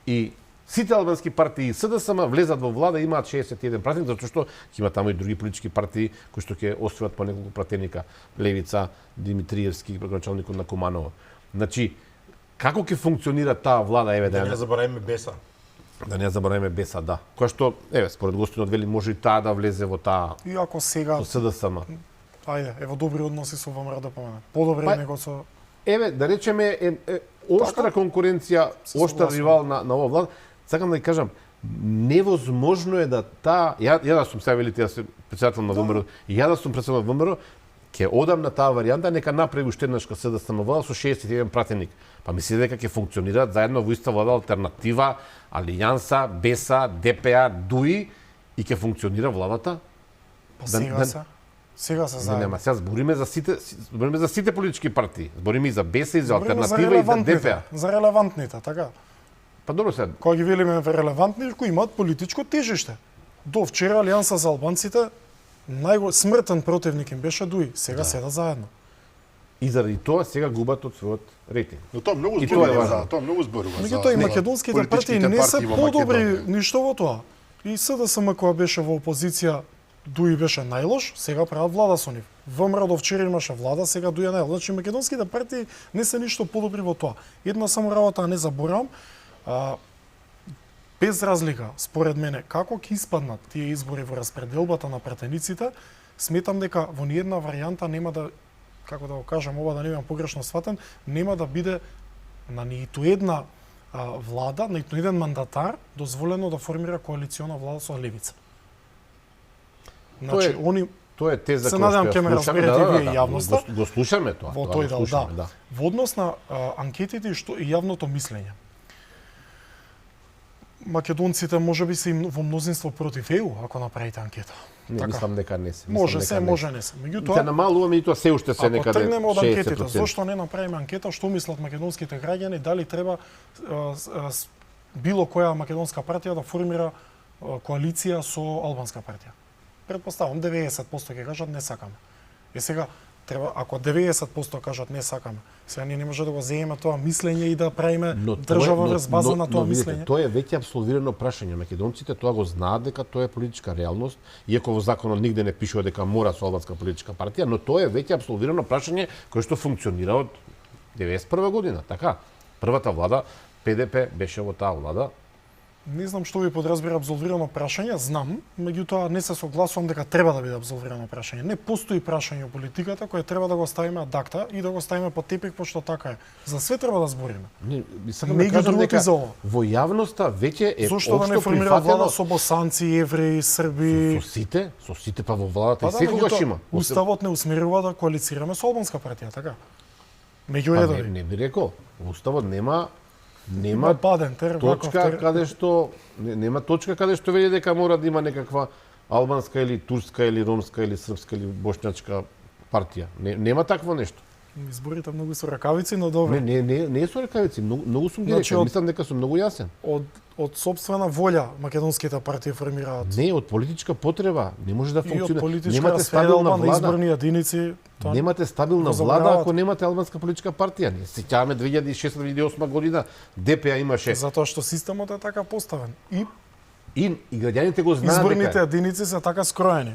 и сите албански партии и СДСМ влезат во влада и имаат 61 пратеник, затоа што ќе има таму и други политички партии кои што ќе освојат по неколку пратеника. Левица, Димитриевски, градоначалникот на Куманово. Значи, како ќе функционира таа влада, еве Да не забораваме Беса. Да не забораваме Беса, да. Која што, еве, според Гостинот вели, може и таа да влезе во таа И ако сега, со СДСМ. ајде, е во добри односи со ВМРО ДПМН. Подобре Па- него со еве, да речеме, оштра конкуренција, оштар ривал на овој влад, сакам да ја кажам, невозможно е да ја да сум сега велите, јас сум председател на ВМРО, ја да сум председател на ВМРО, ќе одам на таа варијанта, нека направи уште еднаш кога се да станувала со 61 пратеник. Па мисли дека ќе функционираат заедно во иста влада алтернатива, Алијанса, БЕСА, ДПА, ДУИ и ќе функционира владата? Па сега се заедно. Нема, сега збориме за сите политички партии. Збориме и за БЕСА, и за алтернатива, и за ДПА. За релевантните, така. Па добро сега. Кога ги велиме релевантни, кои имаат политичко тежиште. До вчера Алијанса за албанците смртен противник им беше ДУИ, сега седа заедно. И заради тоа сега губат од својот рейтинг. Но тоа многу зборува тоа многу зборува. Меѓутоа и македонските партии не се подобри ништо во тоа. И СДСМ кога беше во опозиција, ДУИ беше најлош, сега прават влада со нив. ВМРО до вчера имаше влада, сега ДУИ е најлош. Значи македонските партии не се ништо подобри во тоа. Една само работа не заборавам, без разлика, според мене, како ќе испаднат тие избори во распределбата на пратениците, сметам дека во ниедна варијанта нема да, како да го кажам, ова да не бидам погрешно сватен, нема да биде на ниту една влада, на ниту еден мандатар дозволено да формира коалициона влада со левица. Значи, Тоа е теза се надевам ќе ме разберете и вие јавноста. Го слушаме тоа. Во тој дел, да. Во однос на анкетите и јавното мислење. Македонците можеби се во мнозинство против ЕУ ако направите анкета. Не, мислам дека не се. Може се, може не се. Меѓутоа, ќе намалуваме и тоа се уште се некаде 60%. Ако тргнеме од анкетите, зошто не направиме анкета, што мислат македонските граѓани, дали треба било која македонска партија да формира коалиција со албанска партија? Предпоставам 90% ќе кажат не сакаме. И сега треба, ако 90% кажат не сакаме, сега ние не може да го земеме тоа мислење и да правиме држава врз база на тоа мислење. Тоа е веќе апсолвирано прашање. Македонците тоа го знаат дека тоа е политичка реалност, иако во законот нигде не пишува дека мора со албанска политичка партија, но тоа е веќе апсолвирано прашање кое што функционира од 91 година, така? Првата влада ПДП беше во таа влада. Не знам што ви подразбира абсолвирано прашање, знам, меѓутоа не се согласувам дека треба да биде абсолвирано прашање. Не постои прашање во политиката кое треба да го ставиме ад акта и да го ставиме под тепих, пошто така е. За све треба да збориме. Не кажам дека во јавноста веќе е зошто да не формира влада со босанци, евреи, срби? Со сите па во владата и секогаш има. Уставот не усмерува да коалицираме со албанска партија, така? Меѓу редови. Не би рекол. Уставот нема точка каде што нема точка каде што вели дека мора да има некаква албанска или турска или ромска или српска или бошњачка партија. Нема такво нешто. Изборите многу со ракавици, но добро. Не е со ракавици, многу сум директен, мислам дека сум многу јасен. Од собствена волја македонските партии формираат. Не, од политичка потреба, не може да функционира. Немате стабилна влада, изборни единици. Немате стабилна влада ако немате албанска политичка партија. Не сеќаваме 2006-2008 година ДПА имаше. Затоа што системот е така поставен. И граѓаните го знаат дека изборните единици се така скроени.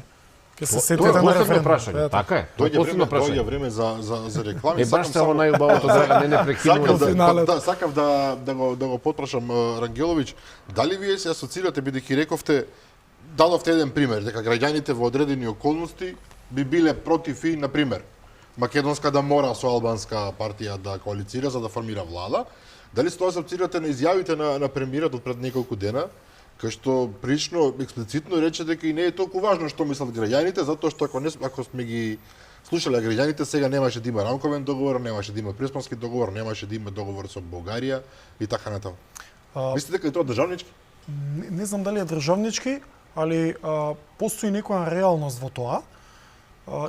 Ке се сетите на референдум. Така е. Доаѓа време за реклами. Баш само најубавото драга не прекинувам. Сакав да го потпрашам Рангеловиќ, дали вие се асоцирате бидејќи рековте дадовте еден пример дека граѓаните во одредени околности би биле против и на пример македонска да мора со албанска партија да коалицира за да формира влада, дали се тоа асоцирате на изјавите на премиерот од пред неколку дена, кај што прилично експлицитно рече дека и не е толку важно што мислат граѓаните, затоа што ако сме ги слушале граѓаните, сега немаше да има рамковен договор, немаше да има преспански договор, немаше да има договор со Бугарија и така натаму. Мислите дека е тоа државнички? Не знам дали е државнички, али постои некоја реалност во тоа.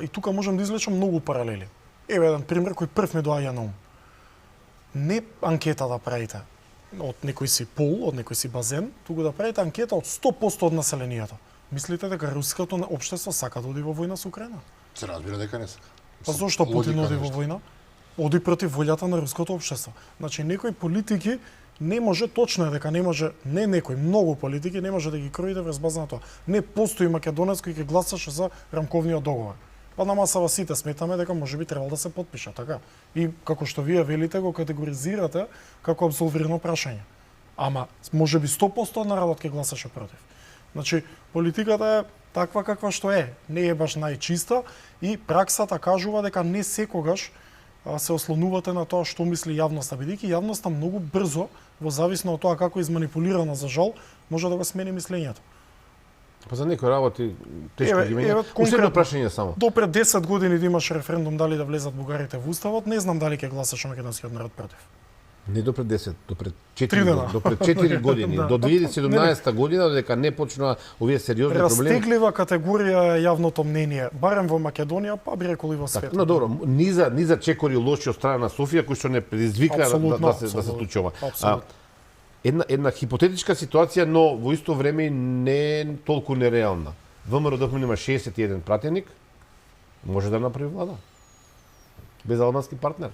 И тука можам да извлечам многу паралели. Еве еден пример кој прв ми доаѓа на ум. Не анкета да правите од некој си пол, од некој си базен, туку да правите анкета од 100% од населението. Мислите дека руското општество сака да оди во војна со Украина? Се разбира дека не сака. Па зошто Путин оди во војна? Оди против волјата на руското општество. Значи некои политики не може, точно е дека не може, не некои, многу политики не може да ги кроите врз база на тоа. Не постои македонец кој ќе гласаше за рамковниот договор. Па на масава сите сметаме дека можеби требало да се потпиша, така? И како што вие велите, го категоризирате како абсолвирано прашање. Ама можеби 100% од народот ќе гласаше против. Значи, политиката е таква каква што е, не е баш најчиста и праксата кажува дека не секогаш се ослонувате на тоа што мисли јавноста, бидејќи јавноста многу брзо, во зависно од тоа како е изманипулирана за жал, може да го смени мислењето. Па за некои работи тешко Еве, ги менја. еве, Уште конкретно. едно прашање само. До пред 10 години да имаш референдум дали да влезат бугарите во уставот, не знам дали ќе гласаш македонскиот народ против. Не до пред 10, до пред 4 Три дена. години, до пред 4 години, Да. до 2017 година додека не почнаа овие сериозни проблеми. Растеглива категорија е јавното мнение, барем во Македонија, па би рекол и во светот. Но добро, низа чекори лоши од страна на Софија кои што не предизвика да се случува. Апсолутно. Една хипотетичка ситуација, но во исто време не е толку нереална. ВМРО ДПМН има 61 пратеник, може да направи влада. Без албански партнер.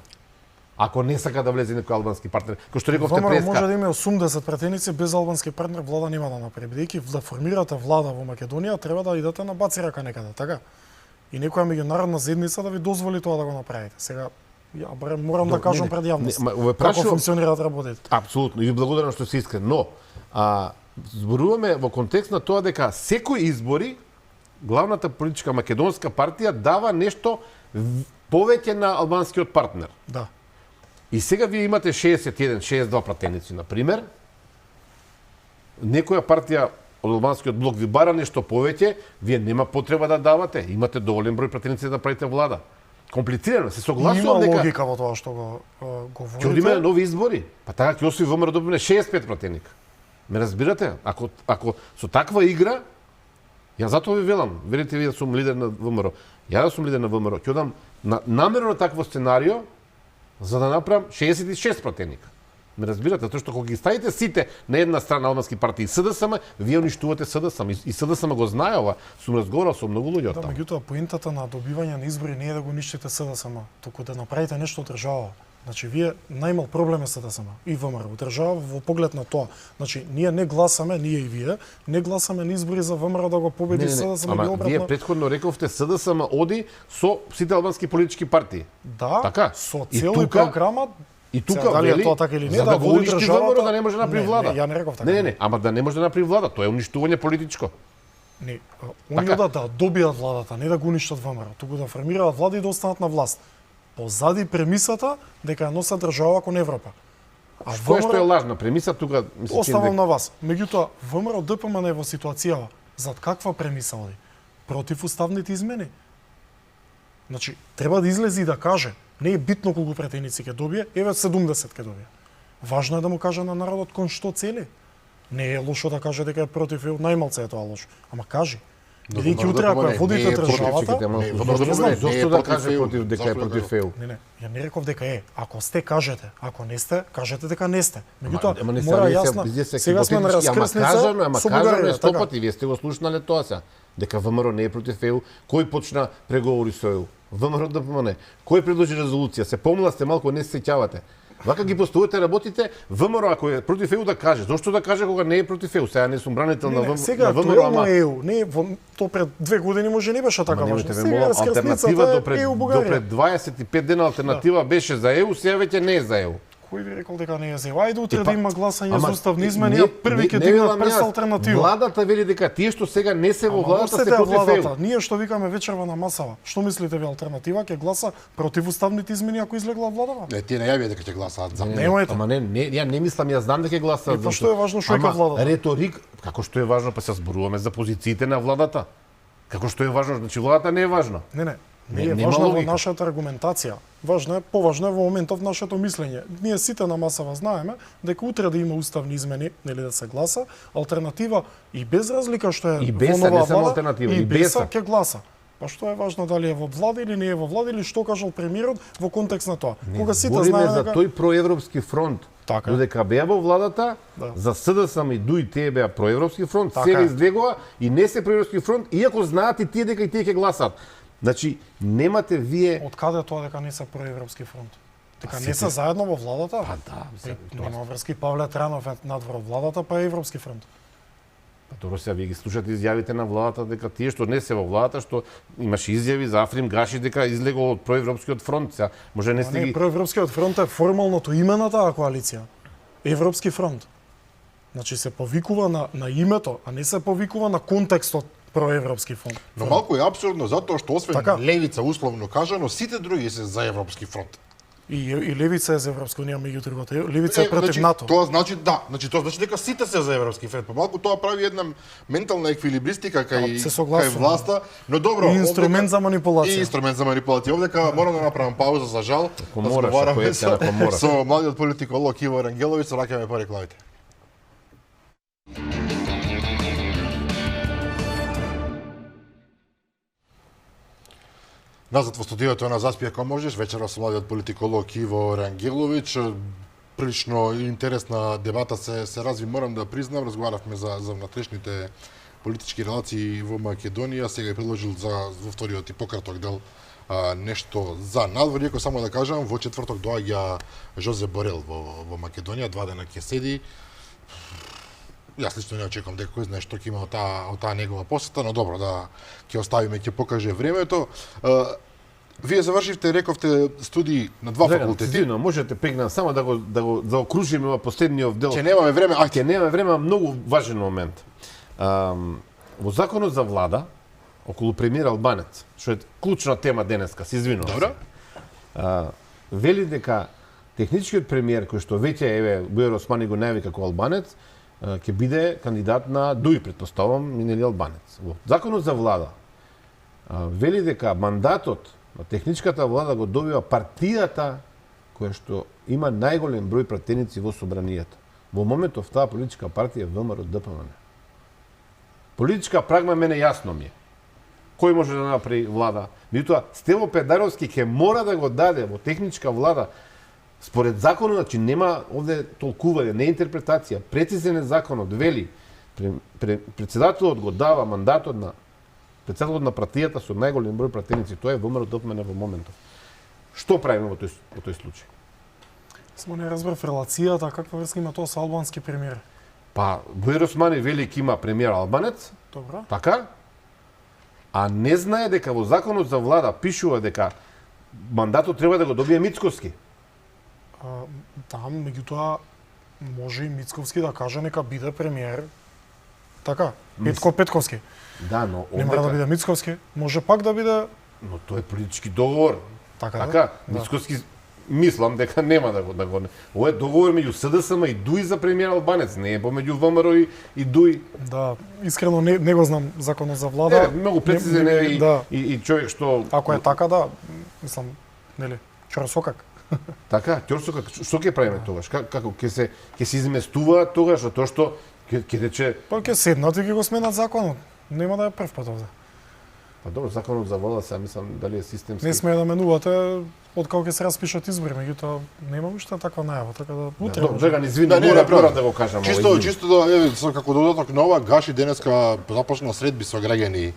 Ако не сака да влезе некој албански партнер, кој што рековте ВМРО може преска. да има 80 пратеници, без албански партнер влада нема да направи. Бидејќи да формирате влада во Македонија, треба да идете на баци рака некаде, така? И некоја меѓународна заедница да ви дозволи тоа да го направите. Сега, ја барем морам да кажам пред јавност како функционираат работите. Апсолутно, и ви благодарам што сте искрен, но зборуваме во контекст на тоа дека секои избори главната политичка македонска партија дава нешто повеќе на албанскиот партнер. Да. И сега вие имате 61, 62 пратеници, на пример. Некоја партија од албанскиот блок ви бара нешто повеќе, вие нема потреба да давате. Имате доволен број пратеници да правите влада. Комплицирано, се согласувам Има дека логика во тоа што го говорите. ќе одиме на нови избори. Па така ќе освои ВМРО добиме 65 пратеника. Ме разбирате? Ако со таква игра, ја затоа ви велам, верите ви да сум лидер на ВМРО. Ја да сум лидер на ВМРО, ќе одам намерно на такво сценарио за да направам 66 пратеника. Ме разбирате, затоа што кога ги ставите сите на една страна албански партии и СДСМ, вие уништувате СДСМ и СДСМ го знае ова. Сум разговарал со многу луѓе од Да, таму. меѓутоа поентата на добивање на избори не е да го уништите СДСМ, туку да направите нешто од држава. Значи, вие најмал проблем е СДСМ и ВМРО. Држава во поглед на тоа. Значи, ние не гласаме, ние и вие, не гласаме на избори за ВМРО да го победи СДСМ или Ама обратно. вие претходно рековте СДСМ оди со сите албански политички партии. Да, Така. со И цел и тука- програма. И тука Сега, дали е вели, тоа така или не, за да да го води уништи државата- ВМРО да не може да направи Не, влада. не, ја не реков така. Не, ама да не може да направи влада, тоа е уништување политичко. Не, они Така. да добијат владата, не да го уништат ВМРО, туку да формираат влада и да останат на власт. Позади премисата дека ја носат држава кон Европа. А Кој што е лажна премиса, тука ми се чини Оставам дека на вас. Меѓутоа, ВМРО ДПМН е во ситуацијава зад каква премиса оди? Против уставните измени. Значи, треба да излези и да каже, не е битно колку претеници ќе добие, еве 70 ќе добие. Важно е да му каже на народот кон што цели. Не е лошо да каже дека е против ЕУ, најмалце е тоа лошо. Ама кажи. Бидејќи ВМРО утре ако ДПМН ја водите не е против, државата, чекайте, Не, зошто ВМРО да ДПМН каже, не е зошто да против каже ЕУ. против дека е Зашто против ЕУ? Не, ја не реков дека е. Ако сте, кажете. Ако не сте, кажете дека не сте. Ама Меѓутоа, не мора вие јасна. се Сега сме на хипотетички, раскрсница ама со кажано Бугарија, е 100 така? пати, вие сте го слушнале тоа се. Дека ВМРО не е против ЕУ, кој почна преговори со ЕУ? ВМРО ДПМН. Кој предложи резолуција? Се помнила сте малку, не се сеќавате. Вака ги поставувате работите, ВМРО ако е против ЕУ да каже. Зошто да каже кога не е против ЕУ? Сега не сум бранител на сега ВМРО, актуелно ама ЕУ, не во то пред 2 години може не беше така важно. немојте ме Сега молам, раскрсницата алтернатива е ЕУ до Бугарија. пред 25 дена алтернатива беше за ЕУ, сега веќе не е за ЕУ. Кој ви рекол дека не е за ЕУ? Ајде утре Па, да има гласање ама, за уставни измени, не- а први ќе не дигнат велам прес јас. алтернатива. Владата вели дека тие што сега не се во Ама владата се носете против владата. ЕУ. Ние што викаме вечерва на масава. Што мислите ви алтернатива ќе гласа против уставните измени ако излегла владава? Не, тие најавија дека ќе гласаат за. Немојте. Ама не, ја не мислам, јас знам дека ќе гласаат. И па што е важно што вика владата? Реторик, како што е важно, па се зборуваме за позициите на владата. Како што е важно, значи владата не е важна. Не Не- е нема важно во логика. нашата аргументација. Важно е, поважно е во моментов нашето мислење. Ние сите на масава знаеме дека утре да има уставни измени, нели да се гласа, алтернатива и без разлика што е И без, во нова не само влада, алтернатива, и и без без. ќе гласа. Па што е важно дали е во влада или не е во влада или што кажал премиерот во контекст на тоа. Кога сите Збориме знаеме за дека тој проевропски фронт. Така е. Додека беа во владата, Да. за СДСМ и ДУИ тие беа проевропски фронт, Така сега е. излегува и не се проевропски фронт, иако знаат и тие дека и тие ќе гласаат. Значи, немате вие... од каде тоа дека не се проевропски фронт? Дека Па не сите- се заедно во владата? Па да, мислам, Нема врски, Павле Транов е надвор од владата, па е европски фронт. Па добро, сега вие ги слушате изјавите на владата дека тие што не се во владата, што имаше изјави за Африм Гаши дека излегол од проевропскиот фронт, сега може не сте Не, ги... проевропскиот фронт е формалното име на таа коалиција. Европски фронт. Значи се повикува на името, а не се повикува на контекстот проевропски фронт. Но малку е апсурдно затоа што освен Така. левица условно кажано, сите други се за Европски фронт. И левица е за Европска унија, меѓу другото. Левица е против значи, НАТО. Тоа значи тоа значи дека сите се за европски фед. Помалку тоа прави една ментална еквилибристика кај власта, но добро, И инструмент за манипулација. И инструмент за манипулација. Овдека морам да направам пауза за жал. Разговараме со младиот политиколог Иво Рангеловиќ, враќаме по рекламите. Назад во студиото на Заспи ако можеш, вечера со младиот политиколог Иво Рангеловиќ. Прилично интересна дебата се разви, морам да признам, разговаравме за внатрешните политички релации во Македонија, сега е предложил во вториот и пократок дел нешто за надвор, иако само да кажам, во четврток доаѓа Жозе Борел во Македонија, 2 дена ќе седи. Јас лично не очекувам дека кој знае што ќе има од таа негова посета, но добро, да ќе оставиме, ќе покаже времето. Вие завршивте, рековте, студии на 2 факултети. Извинувам, можете прегнам само да го заокружиме во последниот дел. Ќе немаме време, Ќе немаме време, многу важен момент. Во законот за влада околу премиер Албанец, што е клучна тема денеска, се извинувам. Добро. Вели дека техничкиот премиер кој што веќе Бујар Османи го најави како Албанец, ќе биде кандидат на ДУИ, претпоставам, минали Албанец. Во законот за влада вели дека мандатот на техничката влада го добива партијата која што има најголем број пратеници во собранието. Во моментов таа политичка партија е ВМРО ДПМН. Политичка прагма мене јасно ми е. Кој може да направи влада? Меѓутоа, Стево Педаровски ќе мора да го даде во техничка влада според законот, значи нема овде толкување, не интерпретација, прецизен е законот, вели председателот го дава мандатот на председателот на партијата со најголем број пратеници, тоа е ВМРО ДПМН во моментов. Што правиме во тој случај? Само не разбрав релацијата, каква врска има тоа со албански премиер. Па, Бујар Османи вели ќе има премиер Албанец, Добро. така? А не знае дека во законот за влада пишува дека мандатот треба да го добие Мицковски. Там, меѓутоа, може и Мицковски да каже нека биде премиер. Така, Петко Петковски. Да, но Не мора да биде Мицковски, може пак да биде... Но тоа е политички договор. Така, Така, да. Мицковски мислам дека нема да го. Ова е договор меѓу СДСМ и ДУИ за премиер Албанец, не е помеѓу ВМРО и ДУИ. Да, искрено не го знам законот за влада. Многу прецизен е да. и човек што... Ако е така, да, мислам, нели, чоросокак. Така, Ќорсокак, што ќе правиме тогаш? Како ќе се изместува тогаш од тоа што ќе рече... Па ќе седнат и ќе го сменат законот. Нема да е прв пат овде. Па добро, законот за влада, сега мислам дали е системски. Не смее да менувате од кога ќе се распишат избори, меѓутоа нема уште таква најава, така да утре. Добро, Драган, извини, Да, не, морам да го кажам. Чисто да, како додаток на ова, Гаши денеска започна средби со граѓани,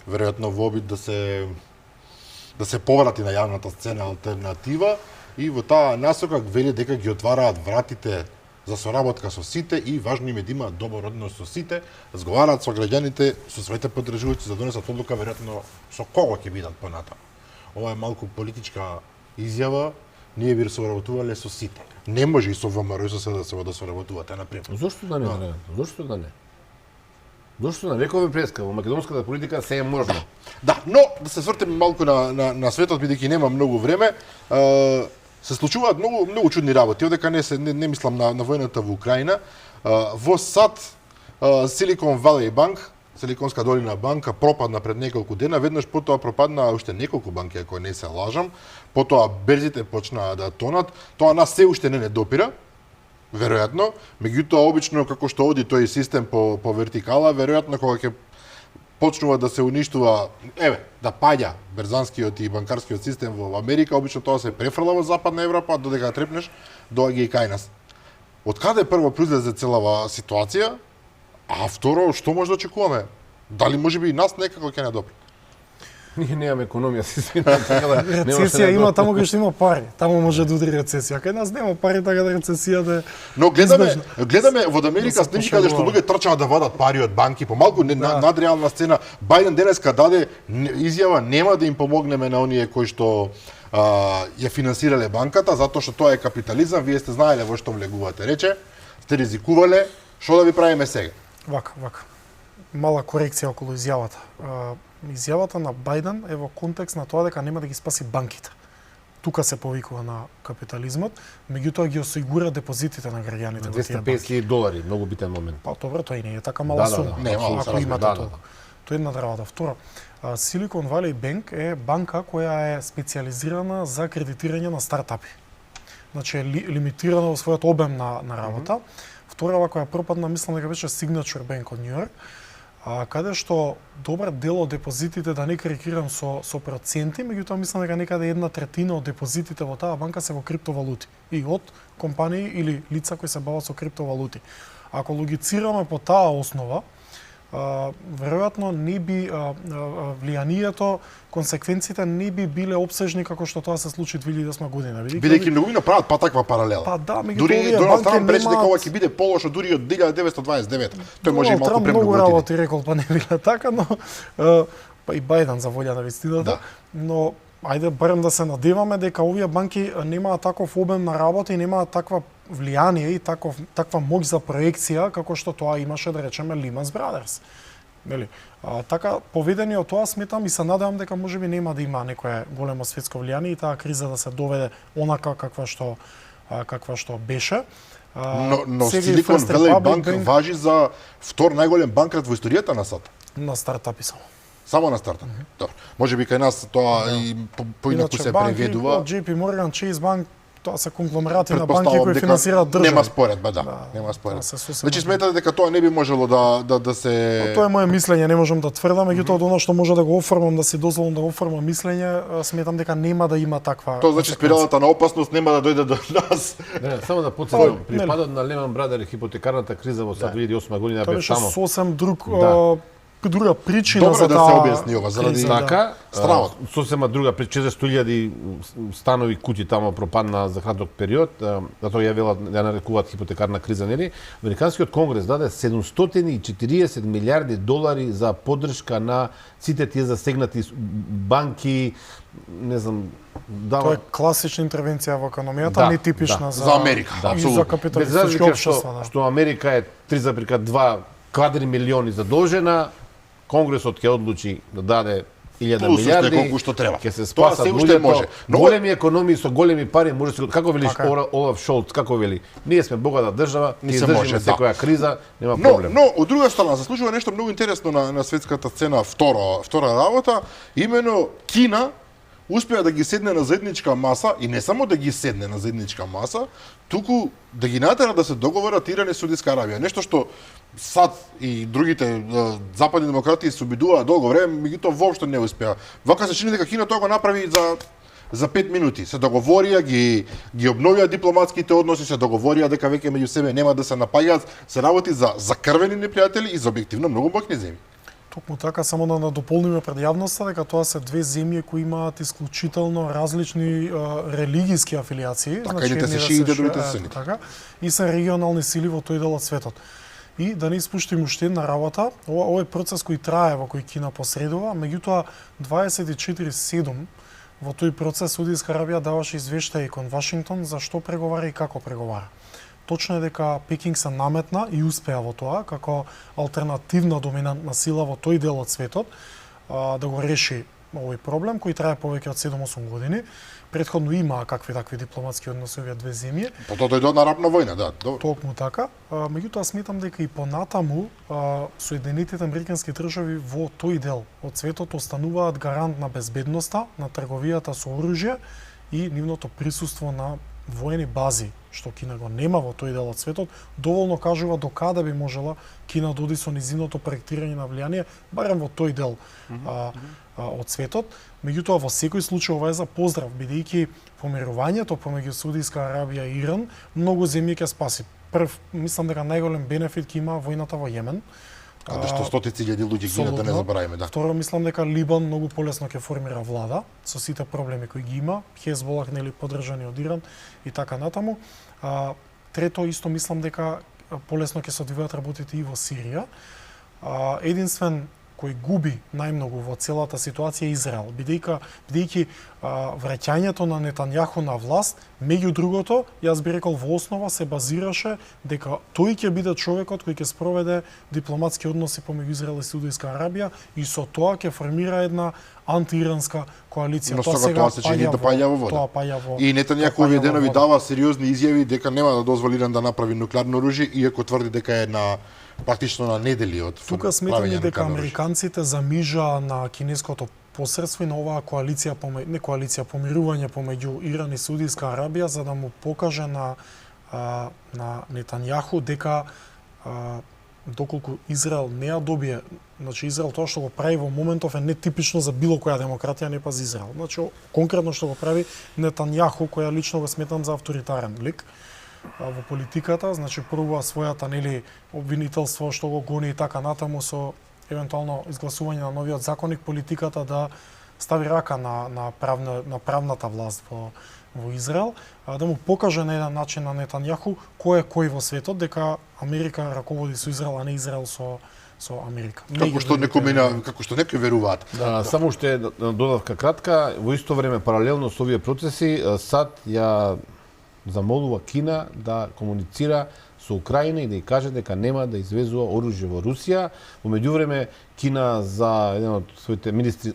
веројатно во обид да се поврати на јавната сцена алтернатива и во таа насока вели дека ги отвараат вратите за соработка со сите и важно им е да имаат добар однос со сите, разговараат со граѓаните, со своите поддржувачи за да донесат одлука веројатно со кого ќе бидат понатаму. Ова е малку политичка изјава, ние би соработувале со сите. Не може и со ВМРО и со СДСМ да соработувате например. Зошто да не, Драган? Зошто да не? Зошто да не? Рековме преска, во македонската политика се е можно. Да, но да се свртиме малку на светот, бидејќи нема многу време. Се случуваат многу чудни работи. Одека не мислам на војната во Украина. Во САД Silicon Valley Bank, Силиконска долина банка пропадна пред неколку дена, веднаш потоа пропадна уште неколку банки, ако не се лажам. Потоа берзите почнаа да тонат. Тоа нас се уште не допира, веројатно. Меѓутоа обично како што оди тој систем по вертикала, веројатно кога ќе почнува да се уништува, да паѓа берзанскиот и банкарскиот систем во Америка, обично тоа се префрла во Западна Европа, додека трепнеш, доаѓа и кај нас. Од каде прво произлезе целава ситуација? А второ, што може да очекуваме? Дали можеби и нас некако ќе не допре? Ние немаме економија, се извинувам, така да Рецесија има таму кај што има пари. Таму може да удри рецесија. Кај нас нема пари, така да рецесијата е... Но гледаме во Америка снимки каде што луѓе трчаат да вадат пари од банки, помалку надреална сцена. Бајден денеска даде изјава нема да им помогнеме на оние кои што ја финансирале банката, затоа што тоа е капитализам, вие сте знаеле во што влегувате. Рече, сте ризикувале, што да ви правиме сега? Вака. Мала корекција околу изјавата. Изјавата на Бајден е во контекст на тоа дека нема да ги спаси банките. тука се повикува на капитализмот, меѓутоа ги осигура депозитите на граѓаните во тие банки. $250 многу битен момент. Па добро, тоа и не е така мала сума. Не, мало, ако имате да, толку. Тоа е една работа. Второ, Silicon Valley Bank е банка која е специјализирана за кредитирање на стартапи. Значи е лимитирана во својот обем на работа. Вторава која пропадна, мислам дека беше Signature Bank од Њујорк, каде што добар дел од депозитите, да не карикирам со проценти, меѓутоа мислам дека некаде 1/3 од депозитите во таа банка се во криптовалути и од компании или лица кои се бават со криптовалути. Ако логицираме по таа основа, веројатно не би влијанието, консеквенциите не би биле обсежни како што тоа се случи 2008 година. Бидејќи многумина прават таква паралела. Па да, дури овие Доналд банки Трамп рече дека немаат- ова ќе биде полошо дури од 1929. Тој може и Доналд малку Трамп премногу многу отиде. работи рекол, па не биле така, но па и Бајден за волја на вистината. Да. Но ајде барем да се надеваме дека овие банки немаат таков обем на работа и немаат таква влијание и таква моќ за проекција како што тоа имаше, да речеме, Lehman Brothers. Нели? Така, поведени од тоа сметам и се надевам дека можеби нема да има некое големо светско влијание и таа криза да се доведе онака каква што беше. Но сега и Silicon First Valley Republic Bank важи за втор најголем банкрат во историјата на САД. На стартапи само. Само на стартап. Добро. Можеби кај нас тоа и поинаку се преведува. Од JP Morgan, Chase Bank, тоа се конгломерати на банки Претпоставам кои дека финансираат држави. Нема споредба, да. Нема споредба. се сосема. Значи сметате дека тоа не би можело да се Тоа е мое мислење, не можам да тврдам, меѓутоа од она што може да го оформам, да си дозволам да оформам мислење, сметам дека нема да има таква. Тоа значи спиралата на опасност нема да дојде до нас. Не, само да потсетам, нели? при падот на Lehman Brothers хипотекарната криза во 2008 година Тоа беше беше само сосем друг Да. друга причина Добро за да таа се објасни ова, заради криза, да. така, Стравот. сосема друга, пред 400.000 станови куќи тамо пропадна за краток период, затоа ја велат, ја нарекуваат хипотекарна криза, нели? Американскиот конгрес даде $740 милиарди за поддршка на сите тие засегнати банки, не знам, Тоа е класична интервенција во економијата, Да, нетипична да. за За Америка, и апсолутно. за без капиталистички разлика општества, да. што Америка е 3,2 квадри задолжена, Конгресот ќе одлучи да даде 1000 Плюс уште милиарди, колку што треба. ќе се Тоа спасат се уште луѓето. може. Но Големи економии со големи пари може се, како велиш Така е. Олаф Шолц, како вели, ние сме богата држава, Ни ќе се издржиме може, да. секоја криза, нема Но, проблем. од друга страна, се случува нешто многу интересно на светската сцена, втора работа, имено Кина успеа да ги седне на заедничка маса и не само да ги седне на заедничка маса, туку да ги натера да се договорат Иран и Саудитска Арабија. Нешто што САД и другите западни демократии се обидуваат долго време, меѓутоа воопшто не успеа. Вака се чини дека Кина тоа го направи за 5 минути. Се договорија, ги обновија дипломатските односи, се договорија дека веќе меѓу себе нема да се напаѓаат, се работи за закрвени непријатели и за објективно многу моќни земји. Токму така, само да надополниме пред јавноста дека тоа се две земји кои имаат исклучително различни религиски афилијации. Така, едните се едните шиите, другите се ето сунити. така, и се регионални сили во тој дел од светот. И да не испуштим уште една работа, овој процес кој трае, во кој Кина посредува, меѓутоа 24/7 во тој процес Саудитска Арабија даваше извештаи кон Вашингтон за што преговара и како преговара. Точно е дека Пекинг се наметна и успеа во тоа како алтернативна доминантна сила во тој дел од светот да го реши овој проблем кој трае повеќе од 7-8 години. Претходно имаа какви такви дипломатски односи овие две земји. Потоа дојде одна рапна војна, да. Добро. Токму така. Меѓутоа сметам дека и понатаму Соединетите Американски држави во тој дел од светот остануваат гарант на безбедноста, на трговијата со оружје и нивното присуство на воени бази, што Кина го нема во тој дел од светот, доволно кажува до каде би можела Кина да оди со низиното проектирање на влијание, барем во тој дел од светот. Меѓутоа, во секој случај ова е за поздрав, бидејќи помирувањето помеѓу Саудитска Арабија и Иран многу земји ќе спаси. Прв, мислам дека најголем бенефит ќе има војната во Јемен. Каде што стотици илјади луѓе гинат, да не забораваме, да. Второ, мислам дека Либан многу полесно ќе формира влада со сите проблеми кои ги има, Хезболах нели поддржани од Иран и така натаму. Трето, исто мислам дека полесно ќе се одвиваат работите и во Сирија. Единствен кој губи најмногу во целата ситуација е Израел, бидејќи враќањето на Нетањаху на власт, меѓу другото, јас би рекол во основа се базираше дека тој ќе биде човекот кој ќе спроведе дипломатски односи помеѓу Израел и Саудиска Арабија и со тоа ќе формира една антииранска коалиција. Но тоа се чини да паѓа во вода. Тоа паѓа во. И Нетањаху овие денови дава сериозни изјави дека нема да дозволи Иран да направи нуклеарно оружје, иако тврди дека е на практично на недели од тука сметам и дека американците замижа на кинеското посредство и на оваа коалиција, помирување помеѓу Иран и Саудиска Арабија, за да му покаже на Нетањаху дека доколку Израел не ја добие, значи Израел тоа што го прави во моментов е нетипично за било која демократија, не па за Израел. Значи конкретно што го прави Нетањаху, која лично го сметам за авторитарен лик во политиката, значи пробува својата обвинителство што го гони и така натаму со евентуално изгласување на новиот законник, политиката да стави рака на правната власт во Израел, да му покаже на еден начин на Нетањаху кој е кој во светот, дека Америка раководи со Израел, а не Израел со Америка. Како што некои веруваат. Да, само уште додавка кратка, во исто време паралелно со овие процеси, САД ја замолува Кина да комуницира со Украина и да ја каже дека нема да извезува оружје во Русија. Во меѓувреме Кина за еден од своите министри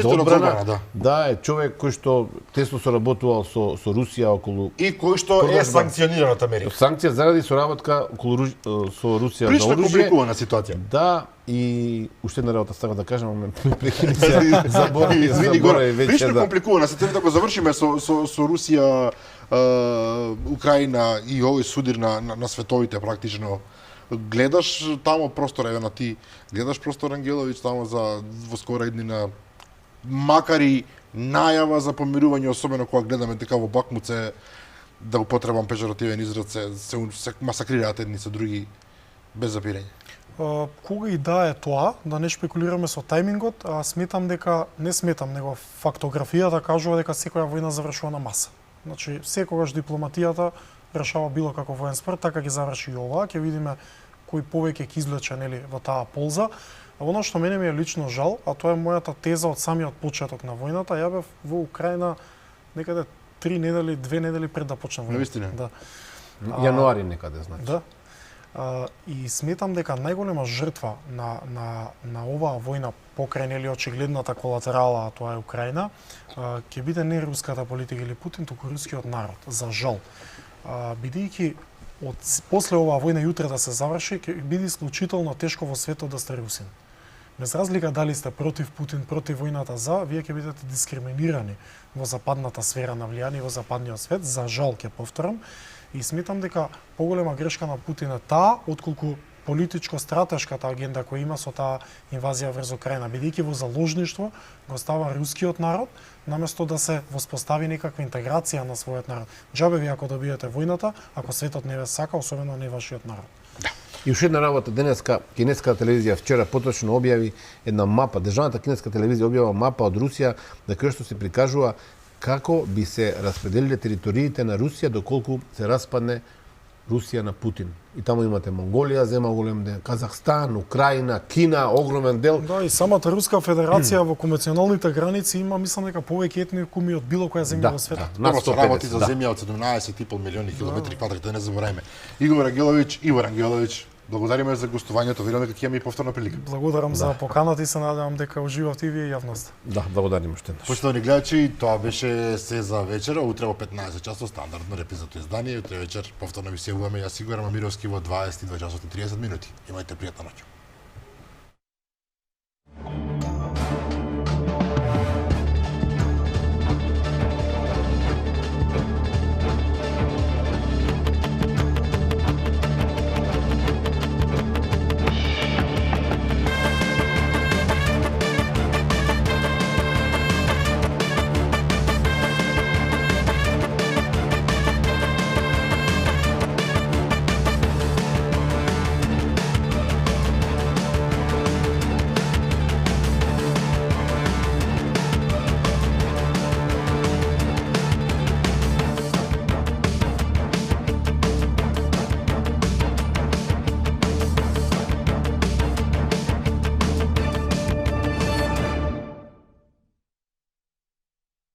за одбрана, да, е човек кој што тесно соработувал со Русија околу и кој што е санкциониран од Америка. Санкција заради соработка околу со Русија за оружје. Прилично компликувана ситуација. Да, и уште една работа сакам да кажам, ама ме прекини се. Заборави веќе. Прилично компликувана се да го завршиме со Русија, Украина и овој судир на световите практично. Гледаш тамо простор, еве на ти, гледаш простор Ангеловиќ тамо во скора иднина, макар и најава за помирување, особено кога гледаме дека во Бахмут се, да употребам пежоративен израз, се масакрираат едни со други без запирање. Кога и да е тоа, да не шпекулираме со тајмингот, сметам дека, не сметам, него фактографијата кажува дека секоја војна завршува на маса. Значи, секогаш дипломатијата решава било како воен спорт, така ќе заврши и ова, ќе видиме кој повеќе ќе извлече во таа полза. Оно што мене ми е лично жал, а тоа е мојата теза од самиот почеток на војната, ја бев во Украина некаде 2 недели пред да почне војната. Навистина? Да. Јануари некаде, значи. Да. И сметам дека најголема жртва на оваа војна покрај очигледната колатерала, а тоа е Украина, ќе биде не руската политика или Путин, туку рускиот народ, за жал. Бидејќи после оваа војна јутре да се заврши, ќе биде исклучително тешко во светот да сте русин. Без разлика дали сте против Путин, против војната за, вие ќе бидете дискриминирани во западната сфера на влијание, во западниот свет, за жал ќе повторам. И сметам дека поголема грешка на Путин е таа, отколку политичко-стратешката агенда која има со таа инвазија врз Украина, бидејќи во заложништво го става рускиот народ, наместо да се воспостави некаква интеграција на својот народ. Џабе ви ако добиете војната, ако светот не ве сака, особено не вашиот народ. И уште една работа, денеска кинеската телевизија вчера поточно објави една мапа, државната кинеска телевизија објавила мапа од Русија, на која што се прикажува како би се распределиле териториите на Русија доколку се распадне Русија на Путин. И таму имате Монголија, зема голем дел, Казахстан, Украина, Кина, огромен дел. Да, и самата Руска Федерација во конвенционалните граници има, мислам дека повеќе етникуми од било која земја во светот. Добро се работи за земја од 17,5 милиони километри квадратни, да не забораваме. Игор Ангеловиќ, благодариме за гостувањето, верувам дека ќе имаме и повторна прилика. Благодарам за поканата и се надевам дека уживавте и вие и јавноста. Да, благодарим уште еднаш. Поштовани гледачи, тоа беше се за вечера, утре во 15 часот стандардно репризато издание, утре вечер повторно ви се јавуваме јас Игор Амировски во 22 часот и 30 минути. Имајте пријатна ноќ.